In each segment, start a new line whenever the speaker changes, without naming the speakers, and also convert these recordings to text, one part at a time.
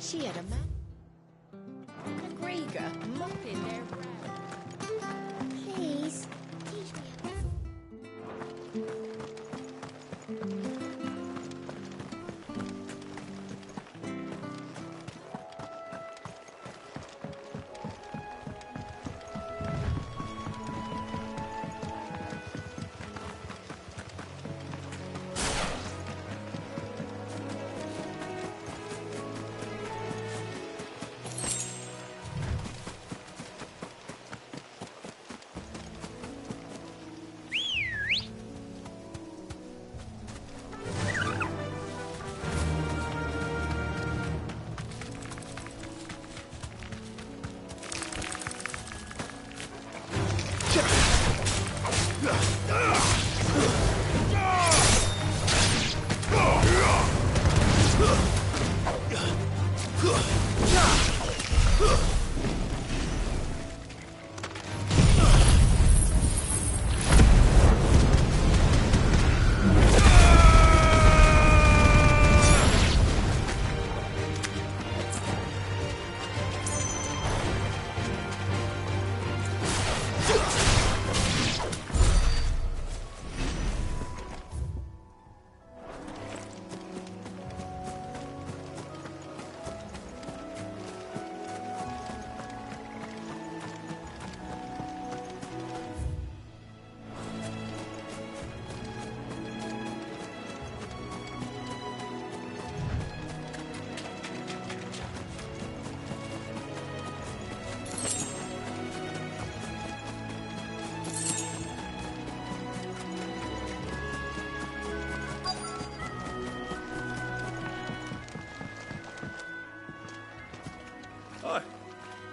She had a man. A Grieger mopping their round. Please, teach me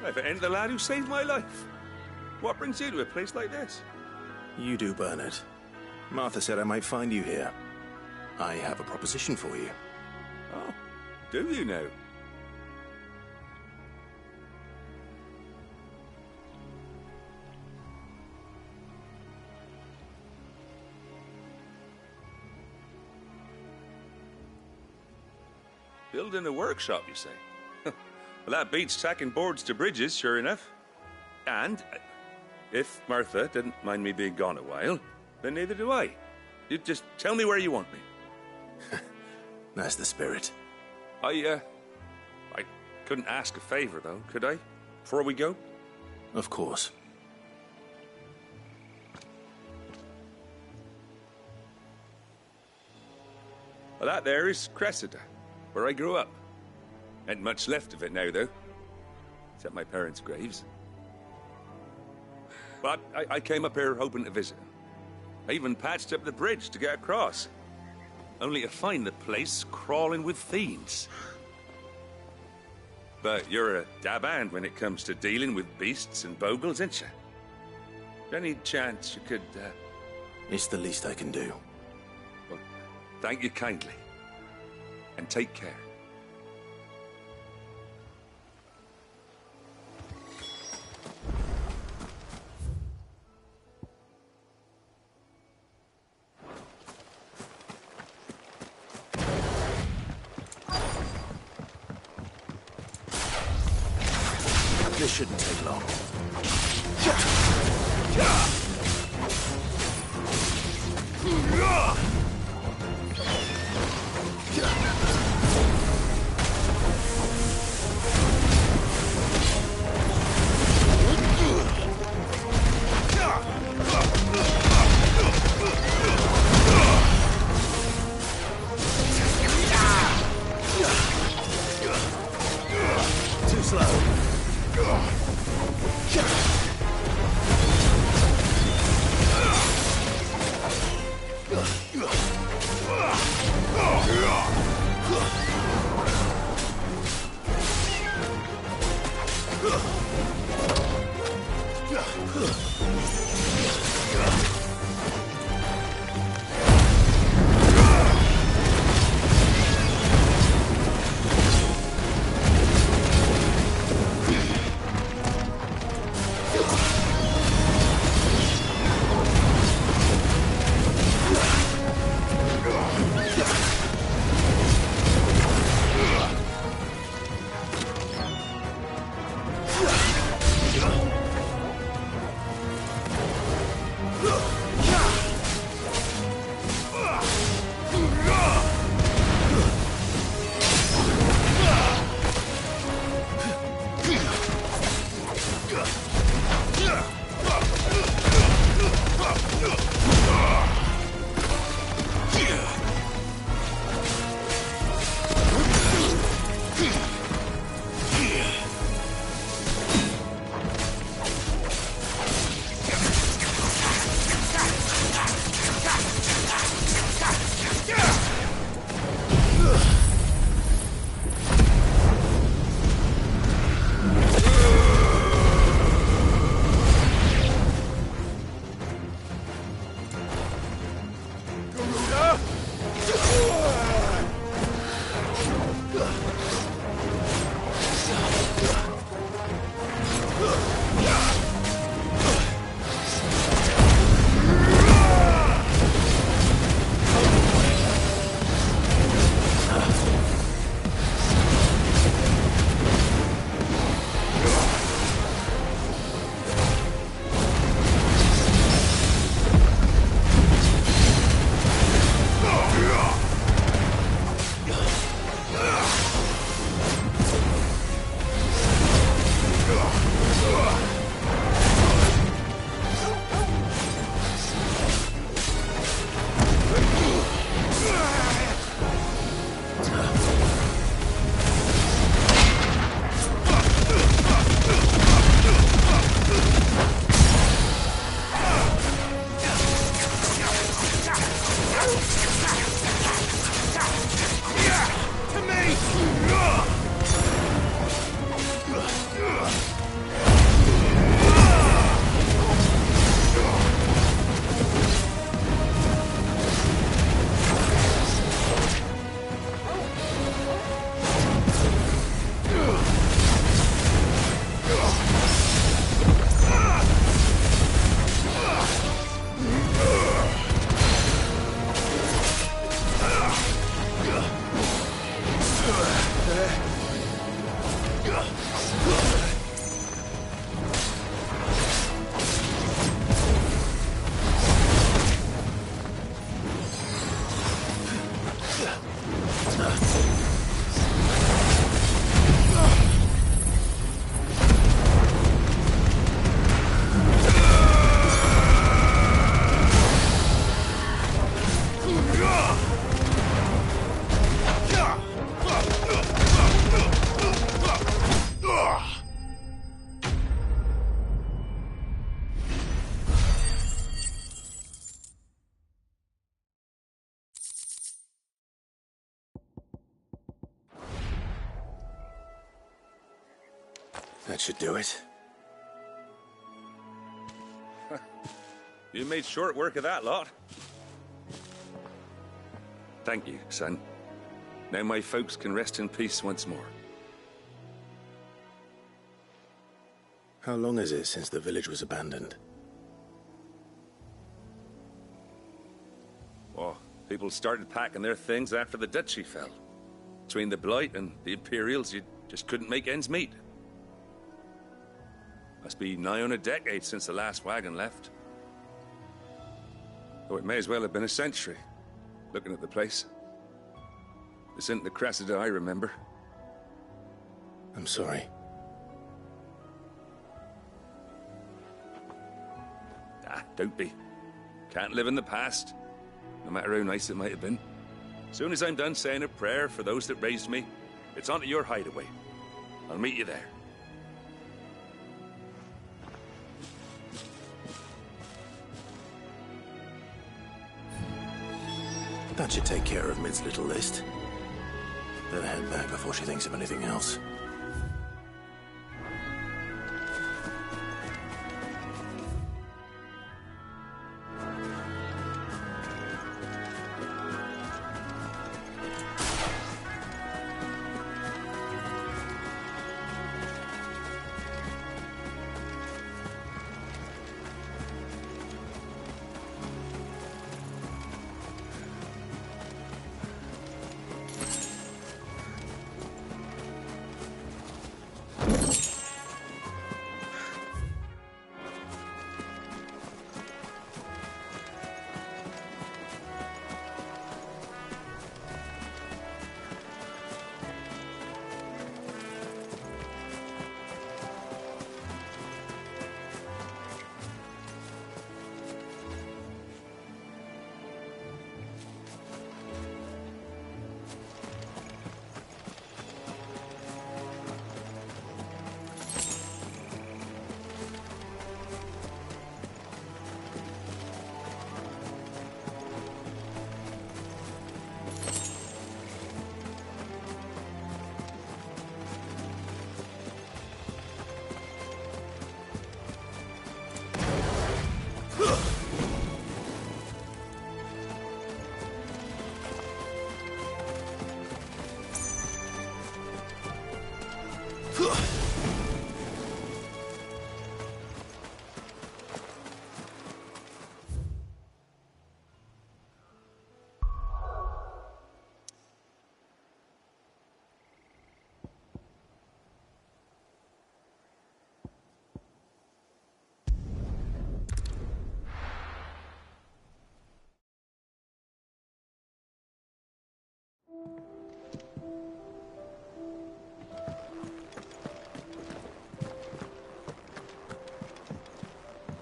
If it ain't the lad who saved my life. What brings you to a place like this?
You do, Bernard. Martha said I might find you here. I have a proposition for you.
Oh, do you now? Building a workshop, you say? Well, that beats tacking boards to bridges, sure enough. And if Martha didn't mind me being gone a while, then neither do I. You just tell me where you want me.
That's the spirit.
I couldn't ask a favor, though, could I? Before we go?
Of course.
Well, that there is Cressida, where I grew up. Ain't much left of it now, though. Except my parents' graves. But I came up here hoping to visit. I even patched up the bridge to get across. Only to find the place crawling with fiends. But you're a dab hand when it comes to dealing with beasts and bogles, ain't you? Any chance you could,
It's the least I can do.
Well, thank you kindly. And take care.
This shouldn't take long. Too slow. That should do it.
You made short work of that lot. Thank you, son. Now my folks can rest in peace once more.
How long is it since the village was abandoned?
Oh, people started packing their things after the duchy fell. Between the Blight and the Imperials, you just couldn't make ends meet. Must be nigh on a decade since the last wagon left. Oh, it may as well have been a century, looking at the place. This isn't the Cressida I remember.
I'm sorry.
Ah, don't be. Can't live in the past, no matter how nice it might have been. Soon as I'm done saying a prayer for those that raised me, it's on to your hideaway. I'll meet you there.
That should take care of Mid's little list. Better head back before she thinks of anything else.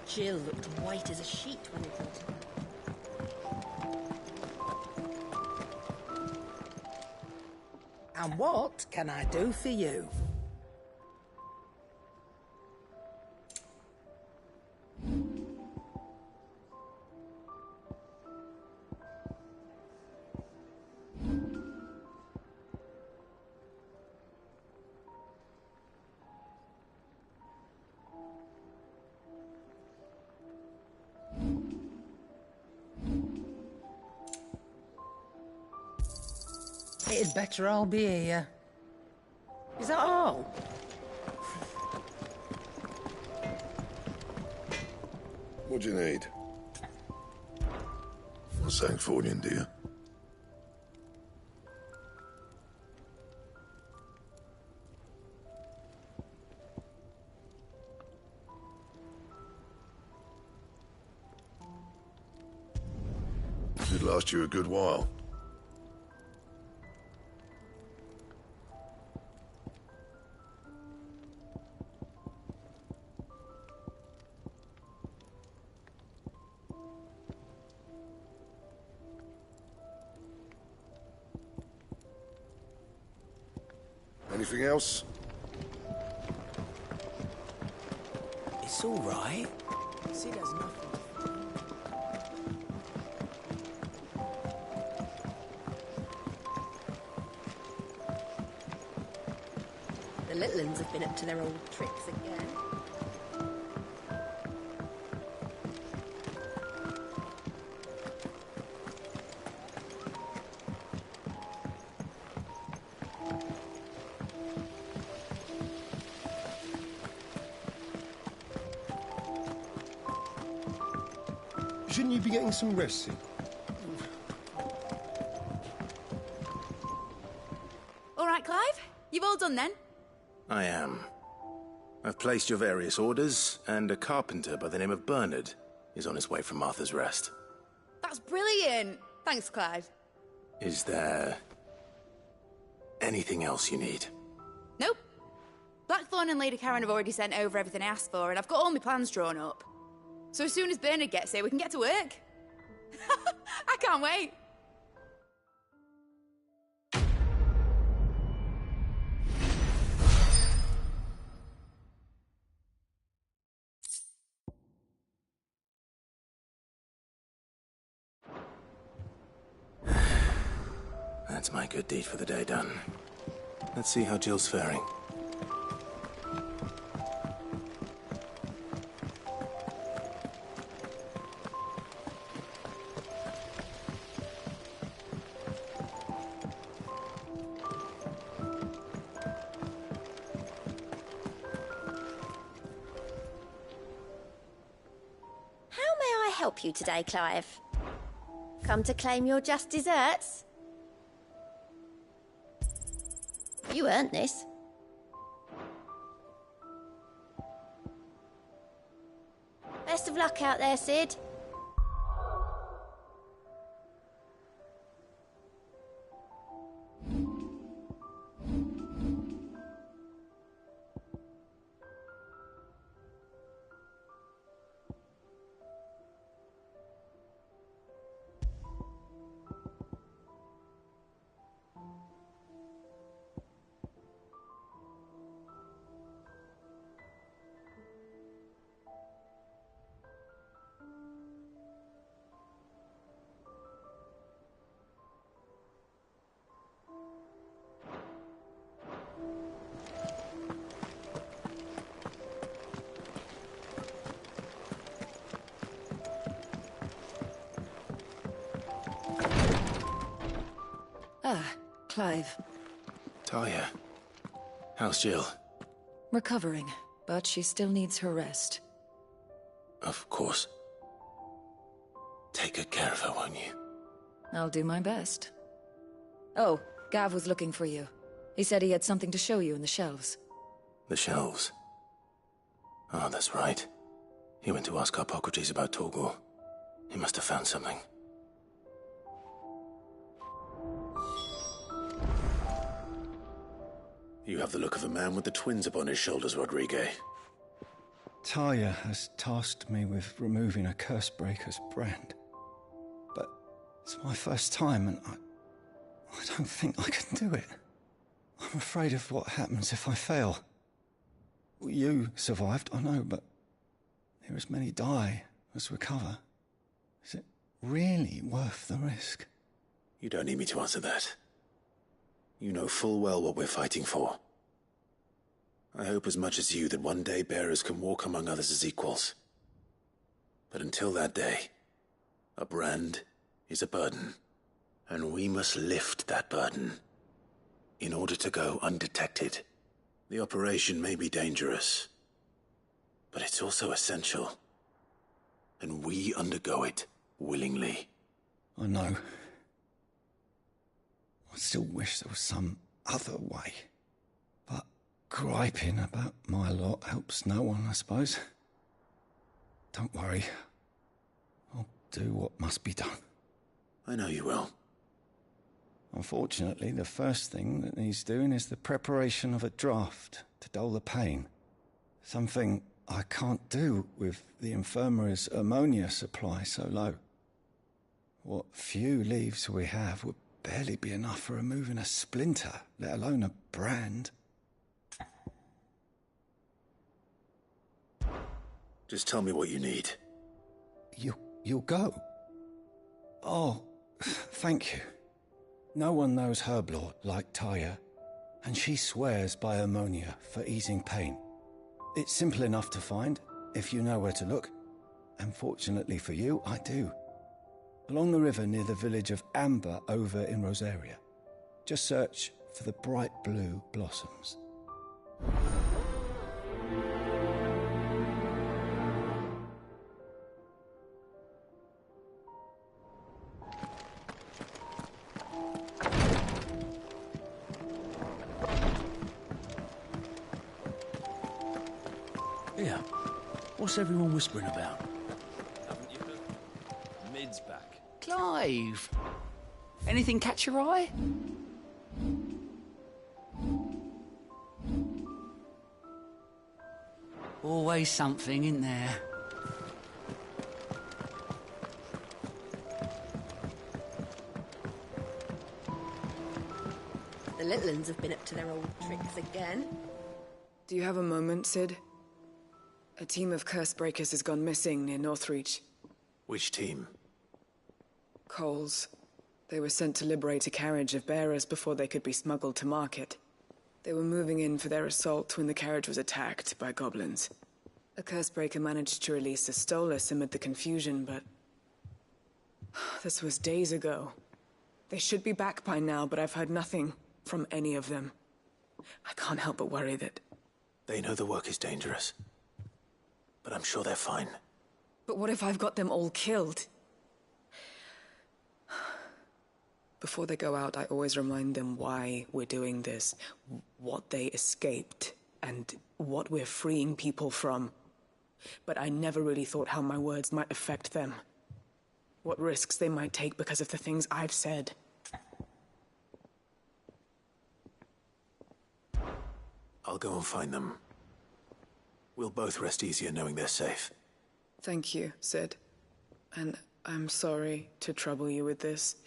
Jill looked white as a sheet when we brought her.
And what can I do for you? It'd better all be here. Is that all?
What do you need? A Sanctorian, dear. Should last you a good while. Anything else?
It's all right. See, there's nothing.
The little uns have been up to their old tricks again.
Shouldn't you be getting some rest soon?
All right, Clive? You've all done then?
I am. I've placed your various orders, and a carpenter by the name of Bernard is on his way from Arthur's Rest.
That's brilliant. Thanks, Clive.
Is there anything else you need?
Nope. Blackthorn and Lady Karen have already sent over everything I asked for, and I've got all my plans drawn up. So as soon as Bernard gets here, we can get to work. I can't wait.
That's my good deed for the day done. Let's see how Jill's faring.
How may I help you today, Clive? Come to claim your just desserts? You earned this. Best of luck out there, Sid.
Clive.
Talia. How's Jill?
Recovering, but she still needs her rest.
Of course. Take good care of her, won't you?
I'll do my best. Oh, Gav was looking for you. He said he had something to show you in the shelves.
The shelves. Oh, that's right. He went to ask Hippocrates about Torgor. He must have found something. You have the look of a man with the twins upon his shoulders, Rodrigue.
Talia has tasked me with removing a Cursebreaker's brand. But it's my first time, and I don't think I can do it. I'm afraid of what happens if I fail. You survived, I know, but there as many die as recover. Is it really worth the risk?
You don't need me to answer that. You know full well what we're fighting for. I hope as much as you that one day bearers can walk among others as equals. But until that day, a brand is a burden, and we must lift that burden in order to go undetected. The operation may be dangerous, but it's also essential, and we undergo it willingly.
I know. I still wish there was some other way. But griping about my lot helps no one, I suppose. Don't worry. I'll do what must be done.
I know you will.
Unfortunately, the first thing that needs doing is the preparation of a draft to dull the pain. Something I can't do with the infirmary's ammonia supply so low. What few leaves we have would barely be enough for removing a splinter, let alone a brand.
Just tell me what you need.
You'll go? Oh, thank you. No one knows Herblord like Talia, and she swears by ammonia for easing pain. It's simple enough to find, if you know where to look. And fortunately for you, I do. Along the river near the village of Amber over in Rosaria. Just search for the bright blue blossoms.
Yeah. What's everyone whispering about?
Haven't you heard? Mid's back.
Clive, anything catch your eye? Always something, isn't there?
The little uns have been up to their old tricks again.
Do you have a moment, Sid? A team of curse breakers has gone missing near Northreach.
Which team?
Coles. They were sent to liberate a carriage of bearers before they could be smuggled to market. They were moving in for their assault when the carriage was attacked by goblins. A cursebreaker managed to release a Stolas amid the confusion, but... this was days ago. They should be back by now, but I've heard nothing from any of them. I can't help but worry that...
They know the work is dangerous. But I'm sure they're fine.
But what if I've got them all killed? Before they go out, I always remind them why we're doing this, what they escaped, and what we're freeing people from. But I never really thought how my words might affect them. What risks they might take because of the things I've said.
I'll go and find them. We'll both rest easier knowing they're safe.
Thank you, Sid. And I'm sorry to trouble you with this.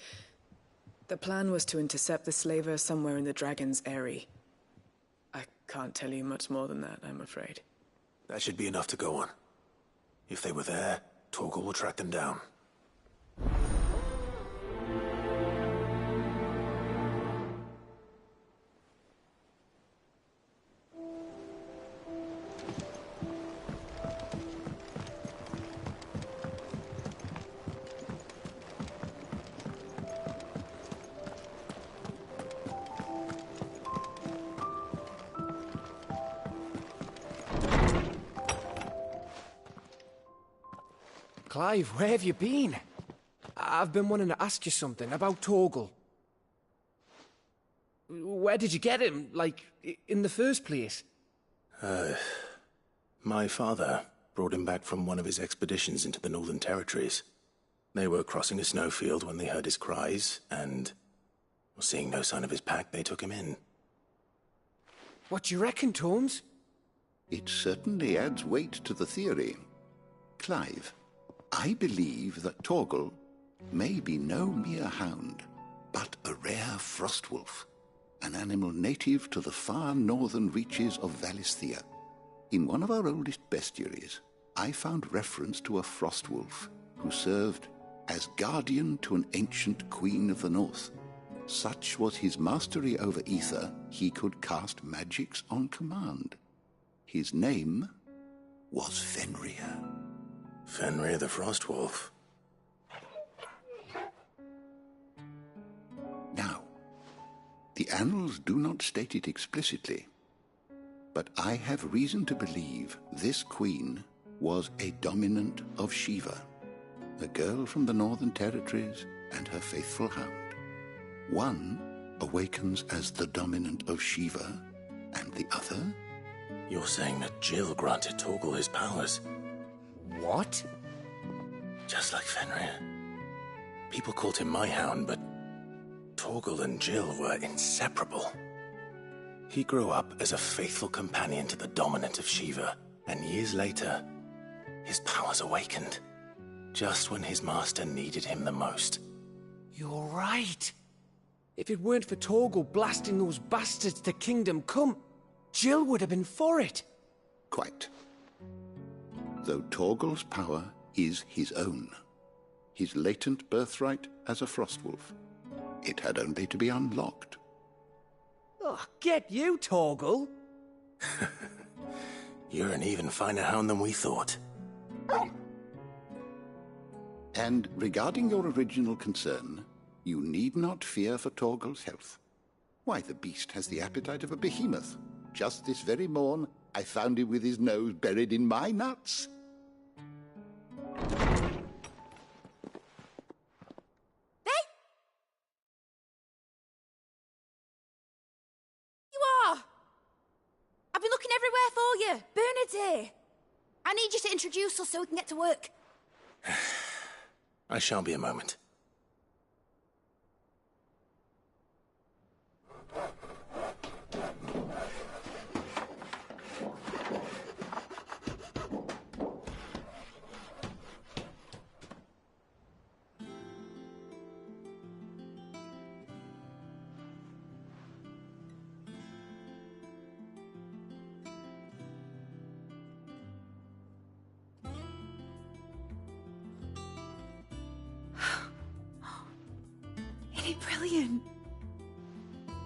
The plan was to intercept the slaver somewhere in the Dragon's Eyrie. I can't tell you much more than that, I'm afraid.
That should be enough to go on. If they were there, Torgal will track them down.
Clive, where have you been? I've been wanting to ask you something about Torgal. Where did you get him, like, in the first place?
My father brought him back from one of his expeditions into the Northern Territories. They were crossing a snowfield when they heard his cries, and seeing no sign of his pack, they took him in.
What do you reckon, Tomes?
It certainly adds weight to the theory. Clive, I believe that Torgal may be no mere hound, but a rare frostwolf, an animal native to the far northern reaches of Valisthea. In one of our oldest bestiaries, I found reference to a frostwolf who served as guardian to an ancient queen of the north. Such was his mastery over ether, he could cast magics on command. His name was Fenrir.
Fenrir the Frostwolf.
Now, the annals do not state it explicitly, but I have reason to believe this queen was a dominant of Shiva, a girl from the Northern Territories and her faithful hound. One awakens as the dominant of Shiva, and the other?
You're saying that Jill granted Torgal his powers?
What?
Just like Fenrir. People called him my hound, but Torgal and Jill were inseparable. He grew up as a faithful companion to the dominant of Shiva, and years later, his powers awakened, just when his master needed him the most.
You're right. If it weren't for Torgal blasting those bastards to Kingdom Come, Jill would have been for it.
Quite. Though Torgal's power is his own, his latent birthright as a Frostwolf. It had only to be unlocked.
Oh, get you, Torgal!
You're an even finer hound than we thought.
And regarding your original concern, you need not fear for Torgal's health. Why, the beast has the appetite of a behemoth. Just this very morn, I found him with his nose buried in my nuts.
I've been looking everywhere for you. Bernard's here. I need you to introduce us so we can get to work.
I shan't be a moment.
he brilliant?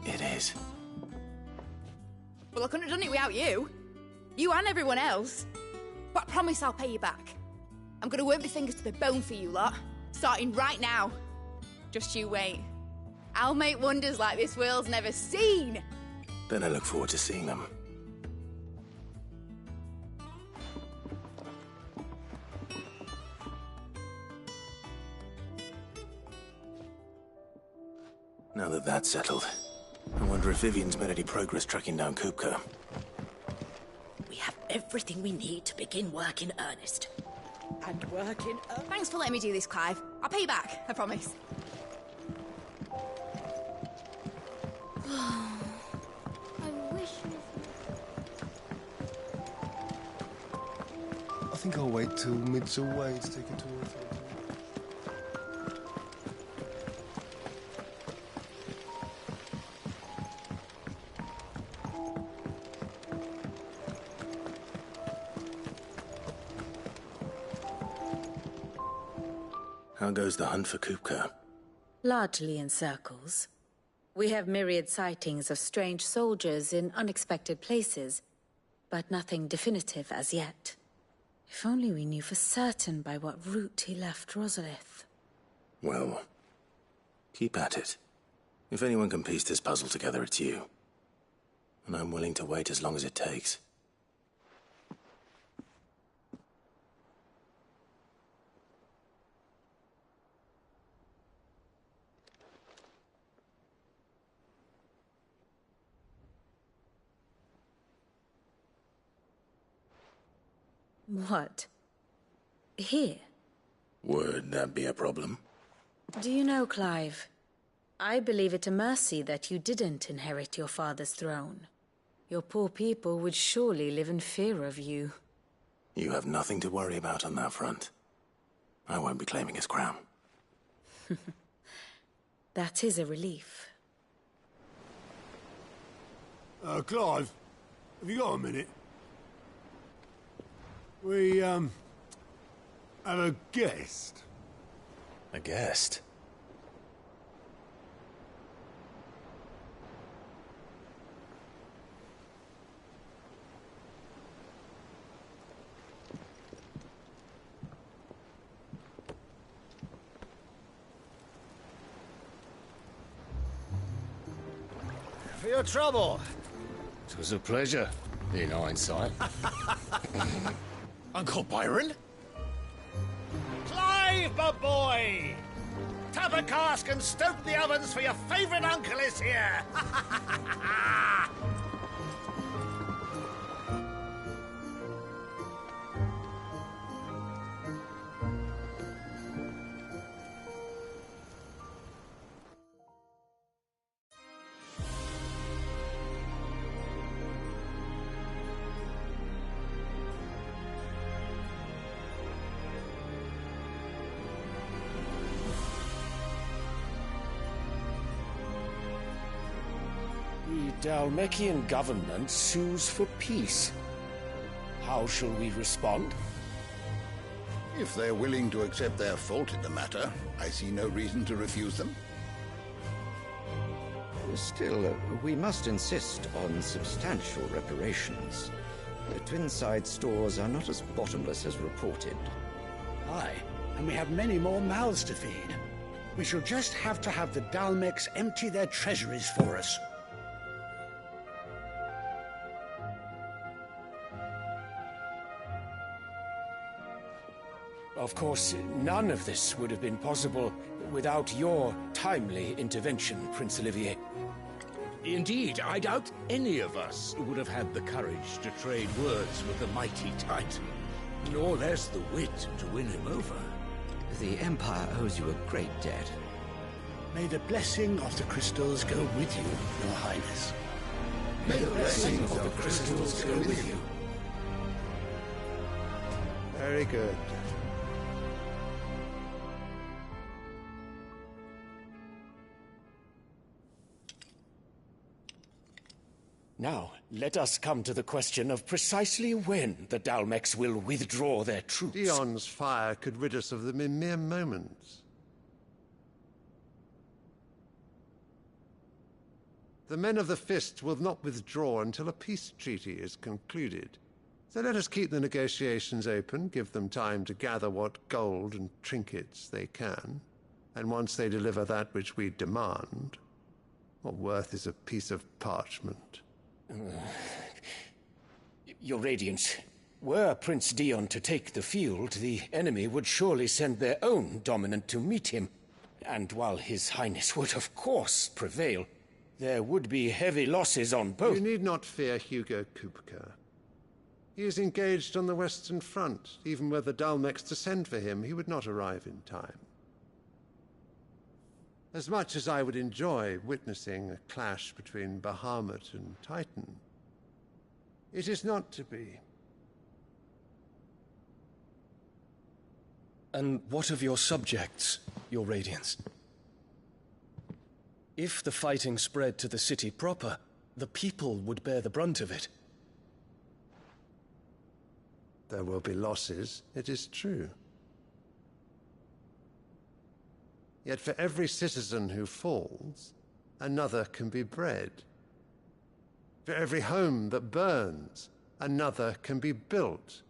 It is.
Well, I couldn't have done it without you. You and everyone else. But I promise I'll pay you back. I'm gonna work my fingers to the bone for you lot, starting right now. Just you wait. I'll make wonders like this world's never seen.
Then I look forward to seeing them. Now that that's settled, I wonder if Vivian's made any progress tracking down Kupka.
We have everything we need to begin work in earnest. And work in earnest.
Thanks for letting me do this, Clive. I'll pay you back, I promise.
I wish...
I think I'll wait till mid's away to take a tour of it.
How goes the hunt for Kupka?
Largely in circles. We have myriad sightings of strange soldiers in unexpected places, but nothing definitive as yet. If only we knew for certain by what route he left Rosalith.
Well, keep at it. If anyone can piece this puzzle together, it's you. And I'm willing to wait as long as it takes.
What? Here?
Would that be a problem?
Do you know, Clive? I believe it a mercy that you didn't inherit your father's throne. Your poor people would surely live in fear of you.
You have nothing to worry about on that front. I won't be claiming his crown.
That is a relief.
Clive, have you got a minute? We, have a guest.
A guest?
For your trouble. It was a pleasure, in hindsight. Uncle Byron? Clive, my boy! Tap a cask and stoke the ovens for your favourite uncle is here!
The Dalmekian government sues for peace. How shall we respond?
If they're willing to accept their fault in the matter, I see no reason to refuse them.
Still, we must insist on substantial reparations. The Twinside stores are not as bottomless as reported.
Aye, and we have many more mouths to feed. We shall just have to have the Dalmecs empty their treasuries for us.
Of course, none of this would have been possible without your timely intervention, Prince Olivier.
Indeed, I doubt any of us would have had the courage to trade words with the mighty Titan, nor less the wit to win him over.
The Empire owes you a great debt.
May the blessing of the crystals go with you, Your Highness.
May the blessing of the crystals go with you.
Very good.
Now, let us come to the question of precisely when the Dalmecs will withdraw their troops.
Dion's fire could rid us of them in mere moments. The men of the Fist will not withdraw until a peace treaty is concluded. So let us keep the negotiations open, give them time to gather what gold and trinkets they can. And once they deliver that which we demand, what worth is a piece of parchment?
Your Radiance, were Prince Dion to take the field, the enemy would surely send their own dominant to meet him. And while His Highness would of course prevail, there would be heavy losses on both.
You need not fear Hugo Kupka. He is engaged on the Western Front. Even were the Dalmex to send for him, he would not arrive in time. As much as I would enjoy witnessing a clash between Bahamut and Titan, it is not to be.
And what of your subjects, Your Radiance? If the fighting spread to the city proper, the people would bear the brunt of it.
There will be losses, it is true. Yet for every citizen who falls, another can be bred. For every home that burns, another can be built.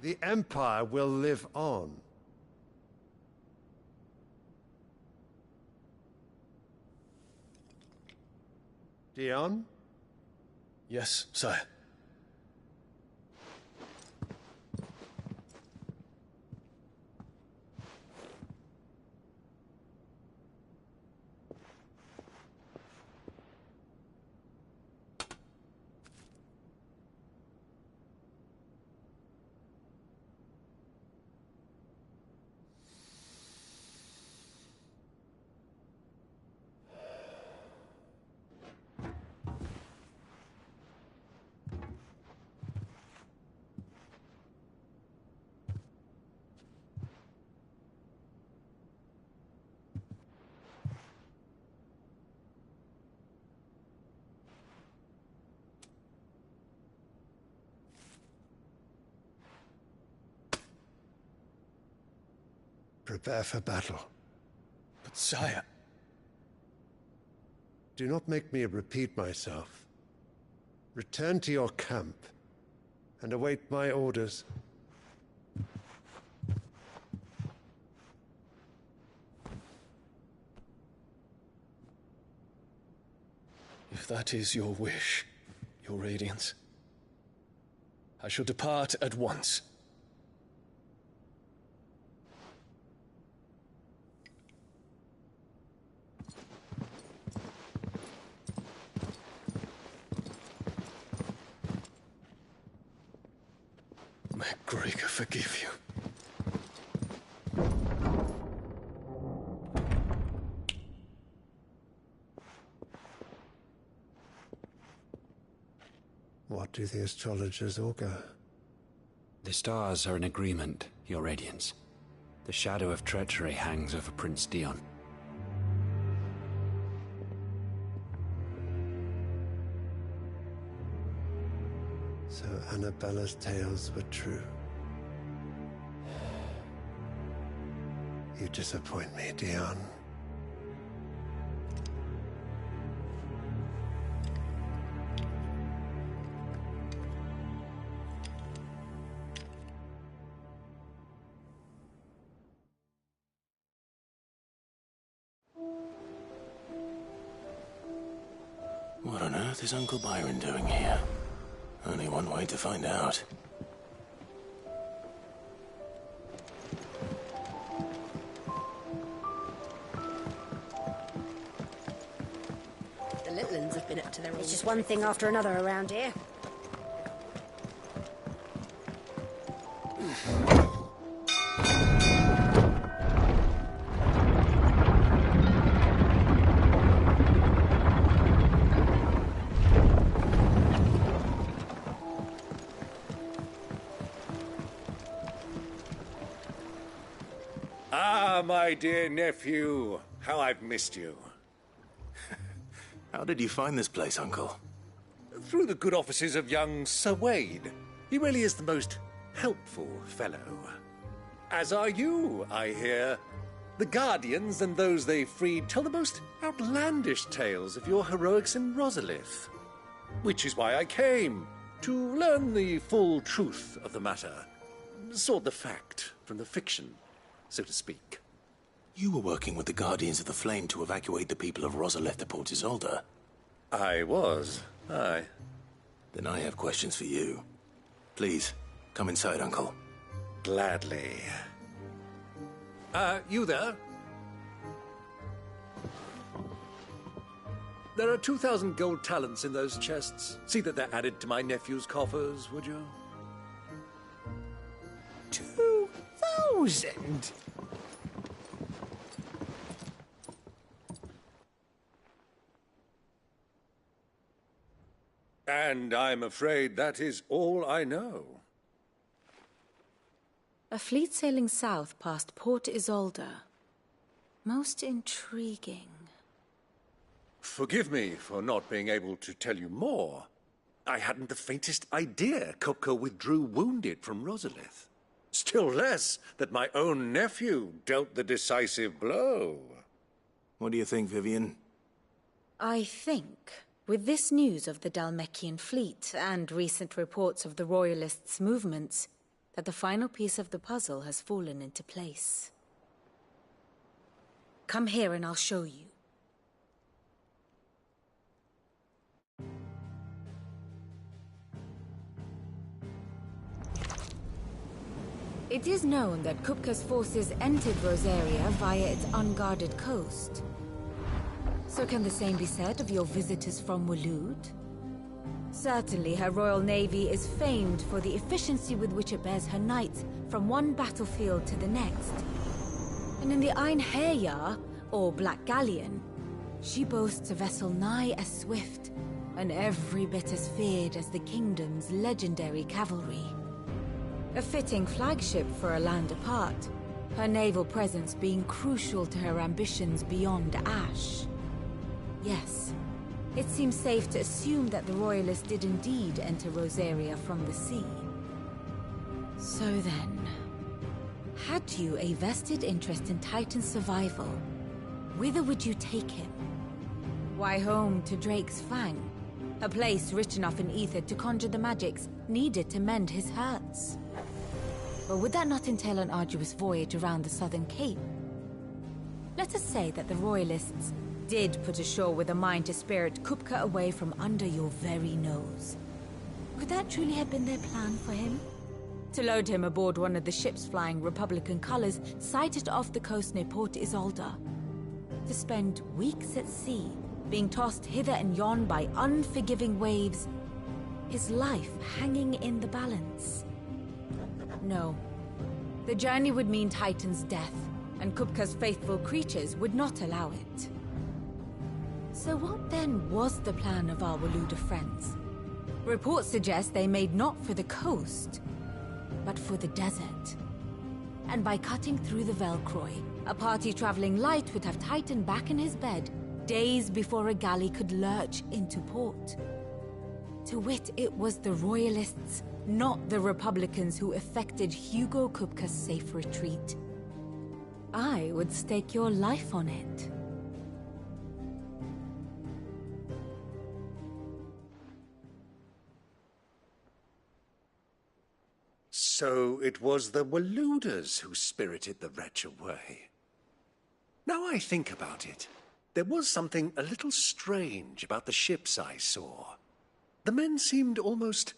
The Empire will live on. Dion?
Yes, sire.
Prepare for battle.
But sire...
Do not make me repeat myself. Return to your camp and await my orders.
If that is your wish, Your Radiance, I shall depart at once. May Gregor forgive you.
What do the astrologers augur?
The stars are in agreement, Your Radiance. The shadow of treachery hangs over Prince Dion.
So Annabella's tales were true. You disappoint me, Dion.
What on earth is Uncle Byron doing here? Only one way to find out.
The little uns have been up to their own.
It's just one thing after another around here.
Ah, my dear nephew. How I've missed you.
How did you find this place, Uncle?
Through the good offices of young Sir Wade. He really is the most helpful fellow. As are you, I hear.
The Guardians and those they freed tell the most outlandish tales of your heroics in Rosalith. Which is why I came, to learn the full truth of the matter. Sort the fact from the fiction, so to speak.
You were working with the Guardians of the Flame to evacuate the people of Rosalith to Port Isolde.
I was, aye.
Then I have questions for you. Please, come inside, Uncle.
Gladly. You there? There are 2,000 gold talents in those chests. See that they're added to my nephew's coffers, would you?
2,000?
And I'm afraid that is all I know.
A fleet sailing south past Port Isolde. Most intriguing.
Forgive me for not being able to tell you more. I hadn't the faintest idea Kupka withdrew wounded from Rosalith. Still less that my own nephew dealt the decisive blow.
What do you think, Vivian?
I think, with this news of the Dhalmekian fleet and recent reports of the Royalists' movements, that the final piece of the puzzle has fallen into place. Come here and I'll show you. It is known that Kupka's forces entered Rosaria via its unguarded coast. So can the same be said of your visitors from Waloed? Certainly her Royal Navy is famed for the efficiency with which it bears her knights from one battlefield to the next. And in the Einherjar, or Black Galleon, she boasts a vessel nigh as swift and every bit as feared as the kingdom's legendary cavalry. A fitting flagship for a land apart, her naval presence being crucial to her ambitions beyond Ash. Yes, it seems safe to assume that the Royalists did indeed enter Rosaria from the sea. So then, had you a vested interest in Titan's survival, whither would you take him? Why, home to Drake's Fang, a place rich enough in ether to conjure the magics needed to mend his hurts. But would that not entail an arduous voyage around the southern cape? Let us say that the Royalists did put ashore with a mind to spirit Kupka away from under your very nose. Could that truly have been their plan for him? To load him aboard one of the ships flying Republican colors sighted off the coast near Port Isolde. To spend weeks at sea, being tossed hither and yon by unforgiving waves, his life hanging in the balance. No. The journey would mean Titan's death, and Kupka's faithful creatures would not allow it. So what then was the plan of our Waloed friends? Reports suggest they made not for the coast, but for the desert. And by cutting through the Velcroy, a party traveling light would have Titan back in his bed days before a galley could lurch into port. To wit, it was the Royalists, not the Republicans, who effected Hugo Kupka's safe retreat. I would stake your life on it.
So it was the Waloeders who spirited the wretch away. Now I think about it, there was something a little strange about the ships I saw. The men seemed almost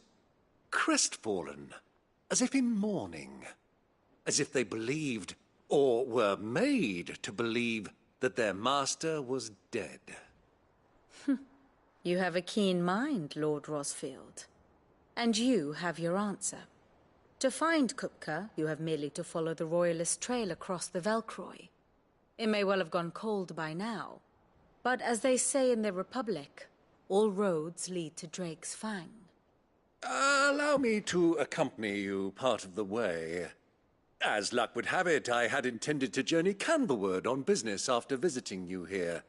crestfallen, as if in mourning, as if they believed, or were made to believe, that their master was dead.
You have a keen mind, Lord Rosfield. And you have your answer. To find Kupka, you have merely to follow the Royalist trail across the Velcroy. It may well have gone cold by now, but as they say in the Republic, all roads lead to Drake's Fang.
Allow me to accompany you part of the way. As luck would have it, I had intended to journey Canberward on business after visiting you here.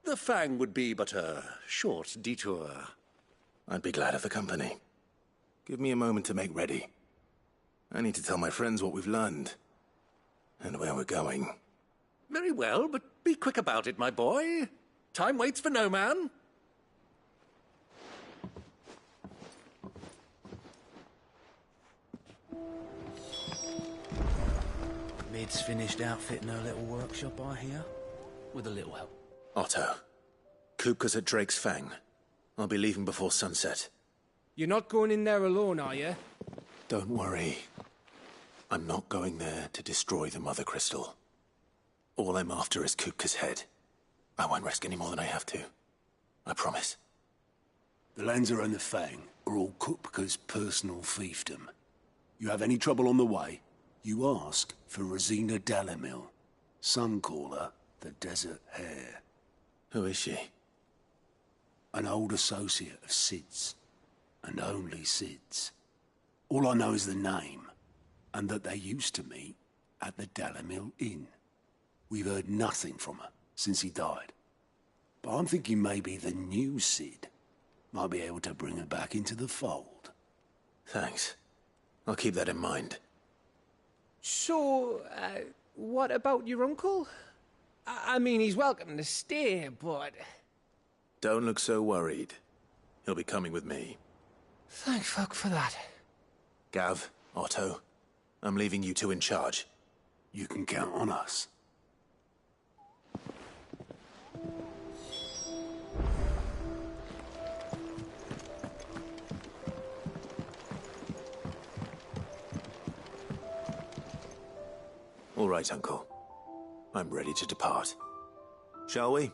The Fang would be but a short detour.
I'd be glad of the company. Give me a moment to make ready. I need to tell my friends what we've learned, and where we're going.
Very well, but be quick about it, my boy. Time waits for no man.
Mid's finished outfitting her little workshop, I hear. With a little help.
Otto, Kupka's at Drake's Fang. I'll be leaving before sunset.
You're not going in there alone, are you?
Don't worry. I'm not going there to destroy the Mother Crystal. All I'm after is Kupka's head. I won't risk any more than I have to. I promise.
The Lancer and the Fang are all Kupka's personal fiefdom. You have any trouble on the way, you ask for Rosina Dalamil. Some call her the Desert Hare.
Who is she?
An old associate of Sid's. And only Sid's. All I know is the name, and that they used to meet at the Dalamil Inn. We've heard nothing from her since he died. But I'm thinking maybe the new Sid might be able to bring her back into the fold.
Thanks. I'll keep that in mind.
So, what about your uncle? I mean, he's welcome to stay, but...
Don't look so worried. He'll be coming with me.
Thank fuck for that.
Gav, Otto, I'm leaving you two in charge.
You can count on us.
All right, Uncle. I'm ready to depart. Shall we?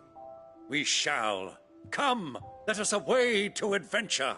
We shall. Come, let us away to adventure.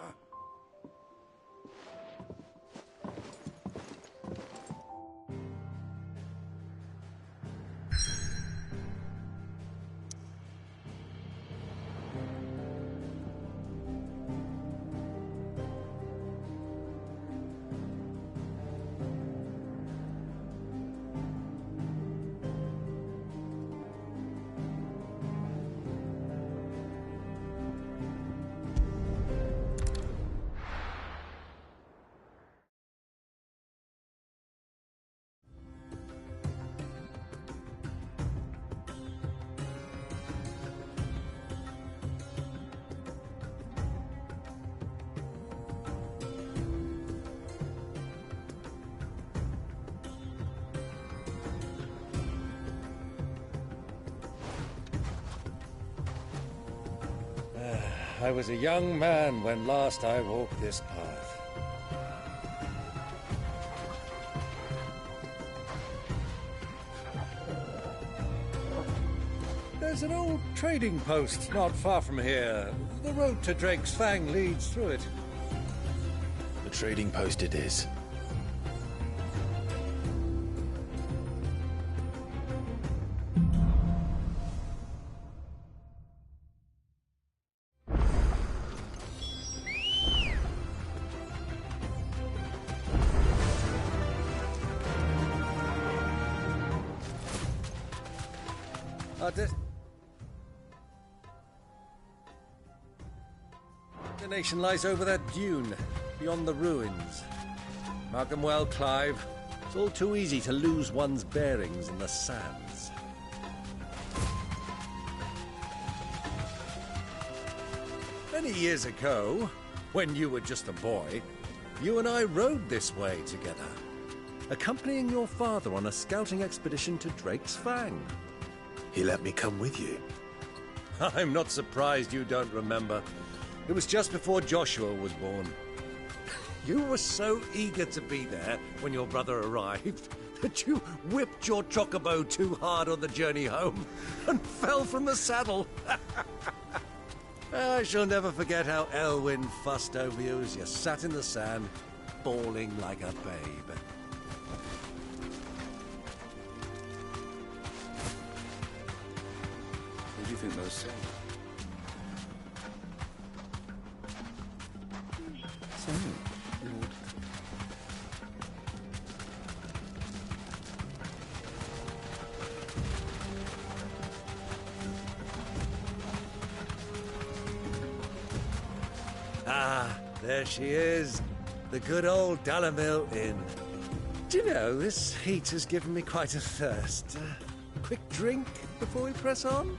I was a young man when last I walked this path. There's an old trading post not far from here. The road to Drake's Fang leads through it.
The trading post it is. Destination lies over that dune, beyond the ruins. Mark 'em well, Clive. It's all too easy to lose one's bearings in the sands. Many years ago, when you were just a boy, you and I rode this way together, accompanying your father on a scouting expedition to Drake's Fang. He let me come with you.
I'm not surprised you don't remember. It was just before Joshua was born. You were so eager to be there when your brother arrived that you whipped your chocobo too hard on the journey home and fell from the saddle. I shall never forget how Elwyn fussed over you as you sat in the sand, bawling like a babe.
Who do you think those are?
Ah, there she is. The good old Dalamil Inn. Do you know, this heat has given me quite a thirst. quick drink before we press on?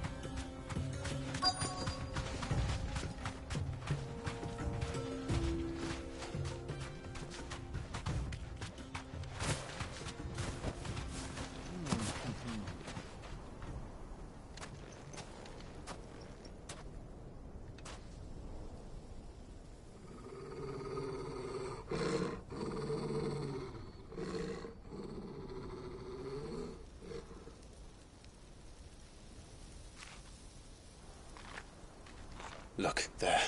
Look, there.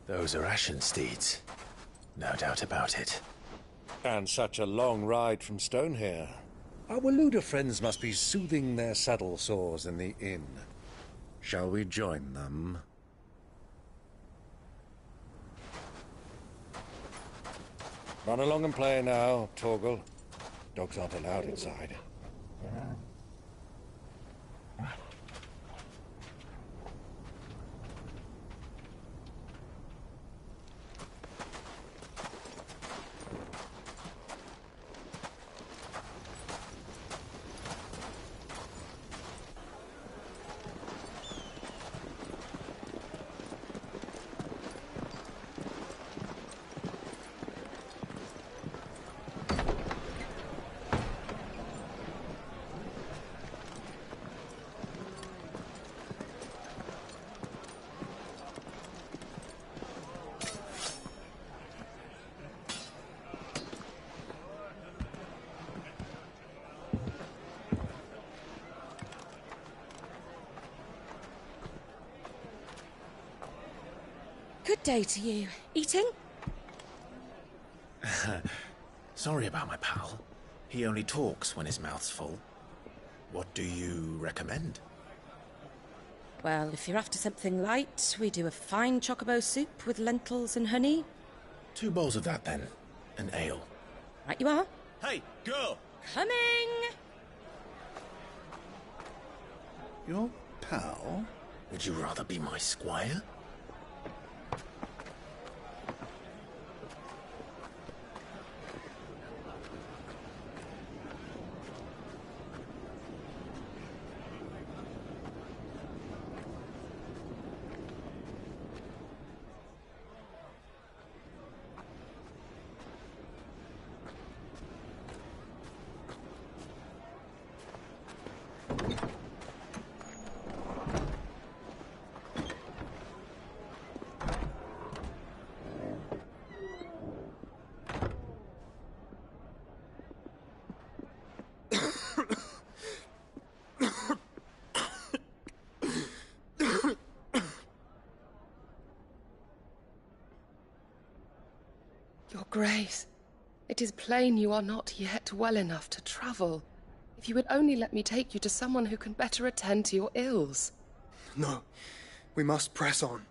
Those are Ashen steeds. No doubt about it.
And such a long ride from Stonehair. Our Waluda friends must be soothing their saddle sores in the inn. Shall we join them? Run along and play now, Torgal. Dogs aren't allowed inside.
Good day to you. Eating?
Sorry about my pal. He only talks when his mouth's full. What do you recommend?
Well, if you're after something light, we do a fine chocobo soup with lentils and honey.
2 bowls of that, then. An ale.
Right you are.
Hey, girl!
Coming!
Your pal? Would you rather be my squire?
Your Grace, it is plain you are not yet well enough to travel. If you would only let me take you to someone who can better attend to your ills.
No, we must press on.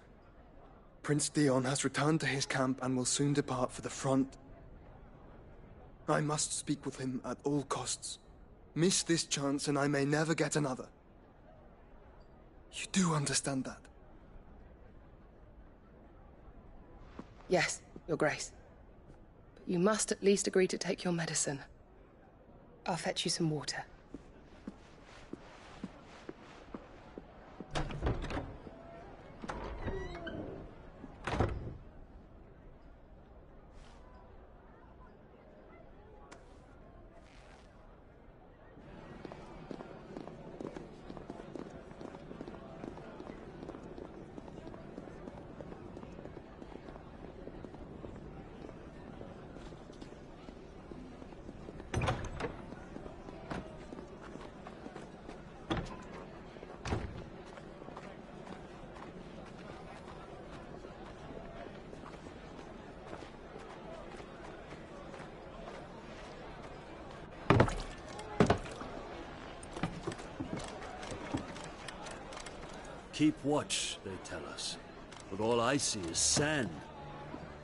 Prince Dion has returned to his camp and will soon depart for the front. I must speak with him at all costs. Miss this chance and I may never get another. You do understand that?
Yes, Your Grace. But you must at least agree to take your medicine. I'll fetch you some water.
Keep watch, they tell us. But all I see is sand.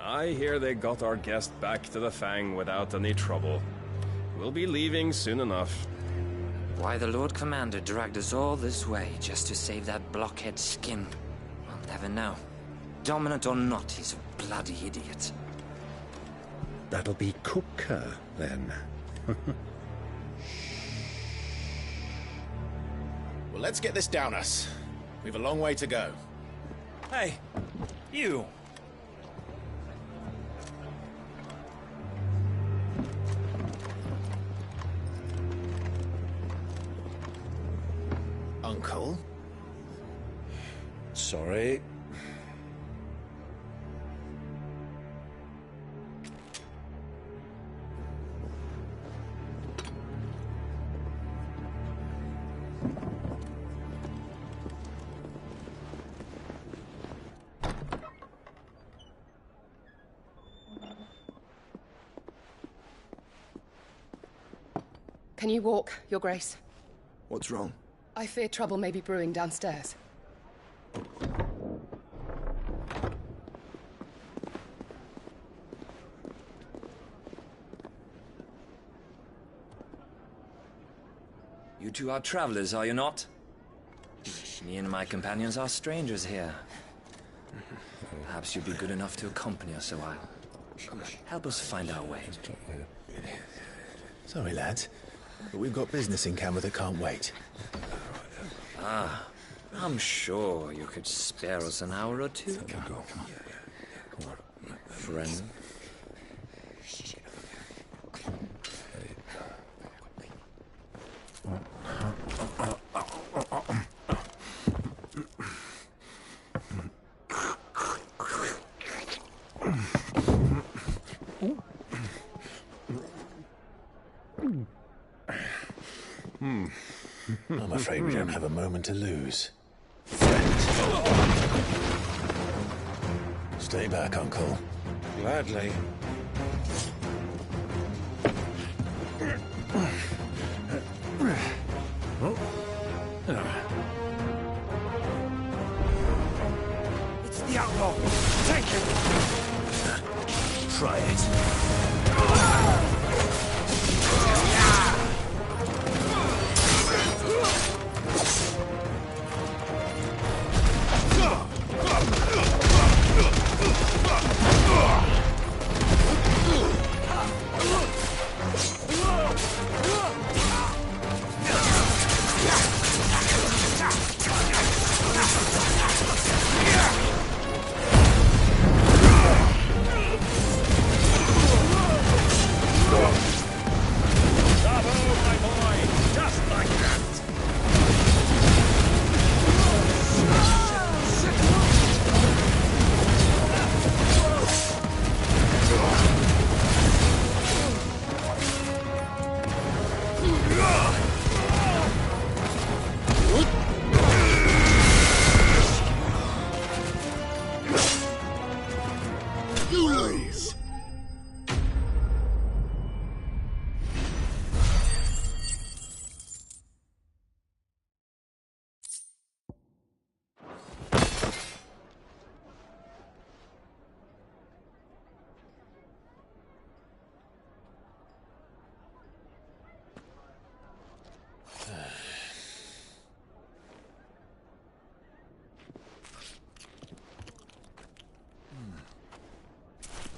I hear they got our guest back to the Fang without any trouble. We'll be leaving soon enough.
Why the Lord Commander dragged us all this way just to save that blockhead's skin, I'll never know. Dominant or not, he's a bloody idiot.
That'll be Cooker, then.
Well, let's get this down us. We've a long way to go.
Hey, you!
Uncle?
Sorry.
Can you walk, Your Grace?
What's wrong?
I fear trouble may be brewing downstairs.
You two are travelers, are you not? Me and my companions are strangers here. Perhaps you'd be good enough to accompany us a while. Help us find our way.
Sorry, lads, but we've got business in camera that can't wait.
Ah, I'm sure you could spare us an hour or two.
Come on.
Friend.
I'm afraid we don't have a moment to lose. Stay back, Uncle.
Gladly.
It's the outlaw! Take him!
Try it.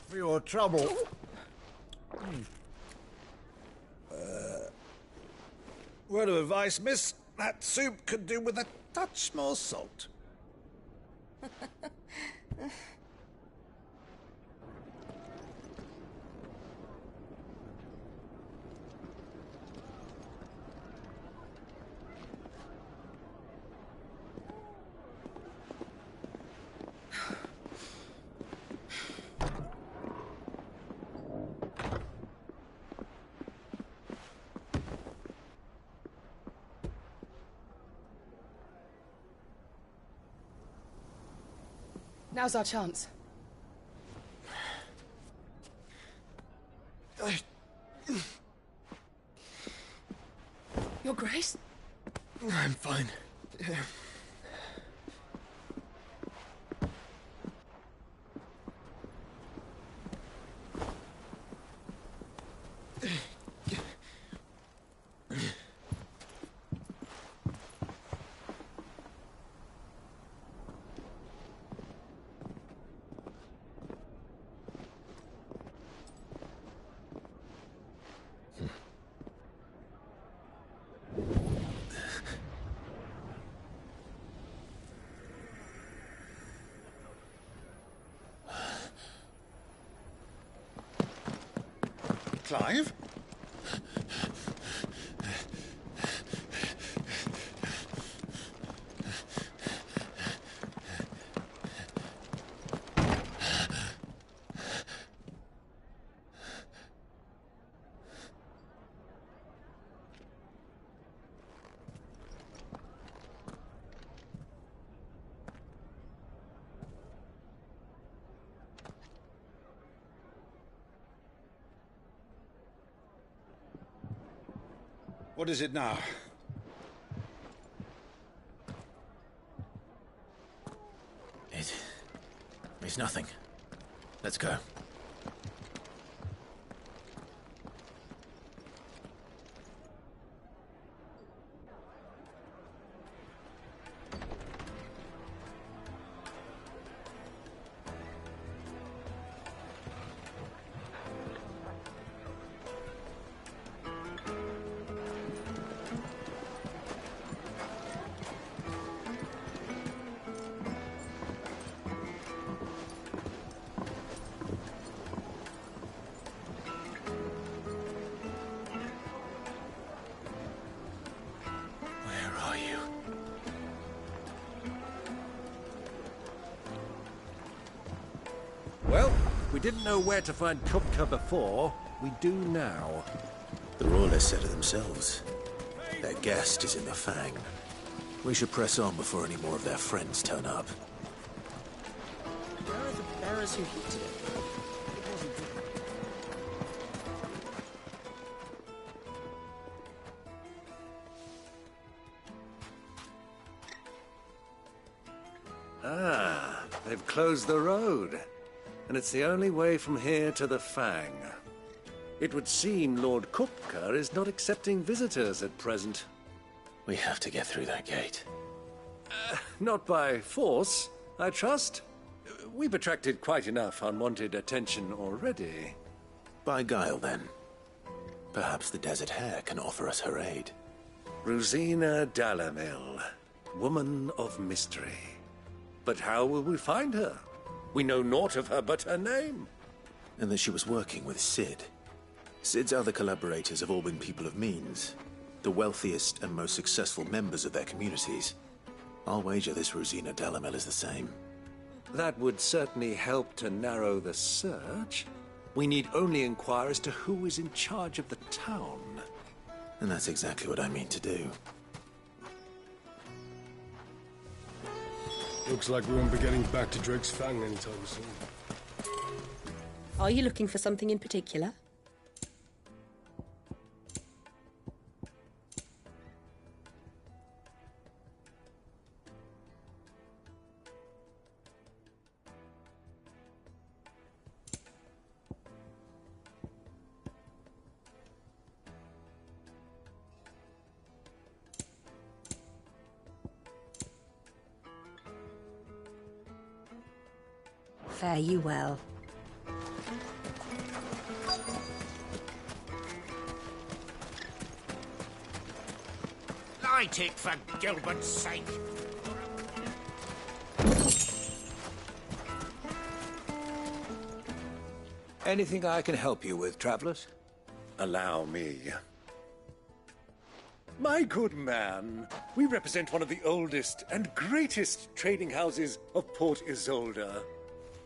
For your trouble. Word of advice, miss. That soup could do with a touch more salt.
Now's our chance. Your Grace?
I'm fine.
Clive? What is it now?
It's nothing. Let's go.
Well, we didn't know where to find Kupka before. We do now.
The Royalists said it themselves. Their guest is in the Fang. We should press on before any more of their friends turn up.
Where are the bearers who heated it? It wasn't good.
Ah, they've closed the road. And it's the only way from here to the Fang. It would seem Lord Kupka is not accepting visitors at present.
We have to get through that gate.
Not by force, I trust. We've attracted quite enough unwanted attention already.
By guile, then. Perhaps the Desert Hare can offer us her aid.
Rosina Dalamil, woman of mystery. But how will we find her? We know naught of her but her name.
And that she was working with Cid. Cid's other collaborators have all been people of means, the wealthiest and most successful members of their communities. I'll wager this Rosina Dalamel is the same.
That would certainly help to narrow the search. We need only inquire as to who is in charge of the town.
And that's exactly what I mean to do.
Looks like we won't be getting back to Drake's Fang anytime soon.
Are you looking for something in particular? Fare you well.
Light it, for Gilbert's sake.
Anything I can help you with, travelers? Allow me. My good man, we represent one of the oldest and greatest trading houses of Port Isolde.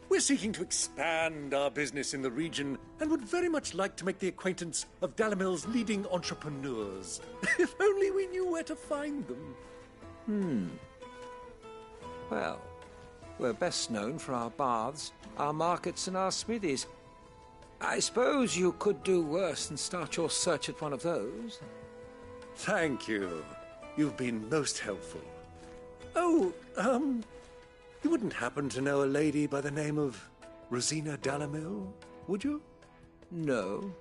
We're seeking to expand our business in the region and would very much like to make the acquaintance of Dalamil's leading entrepreneurs. If only we knew where to find them.
Well, we're best known for our baths, our markets, and our smithies. I suppose you could do worse than start your search at one of those.
Thank you. You've been most helpful. Oh, you wouldn't happen to know a lady by the name of Rosina Dalamil, would you?
No.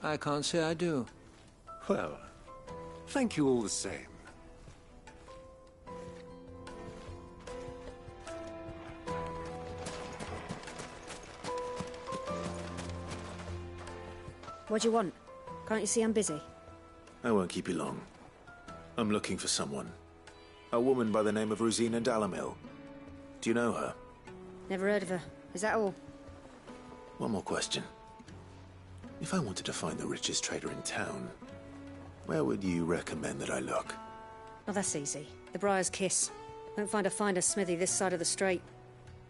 I can't say I do.
Well, thank you all the same.
What do you want? Can't you see I'm busy?
I won't keep you long. I'm looking for someone. A woman by the name of Rosina Dalamil. Do you know her?
Never heard of her. Is that all?
One more question. If I wanted to find the richest trader in town, where would you recommend that I look?
Oh, that's easy. The Briar's Kiss. Won't find a finer smithy this side of the strait.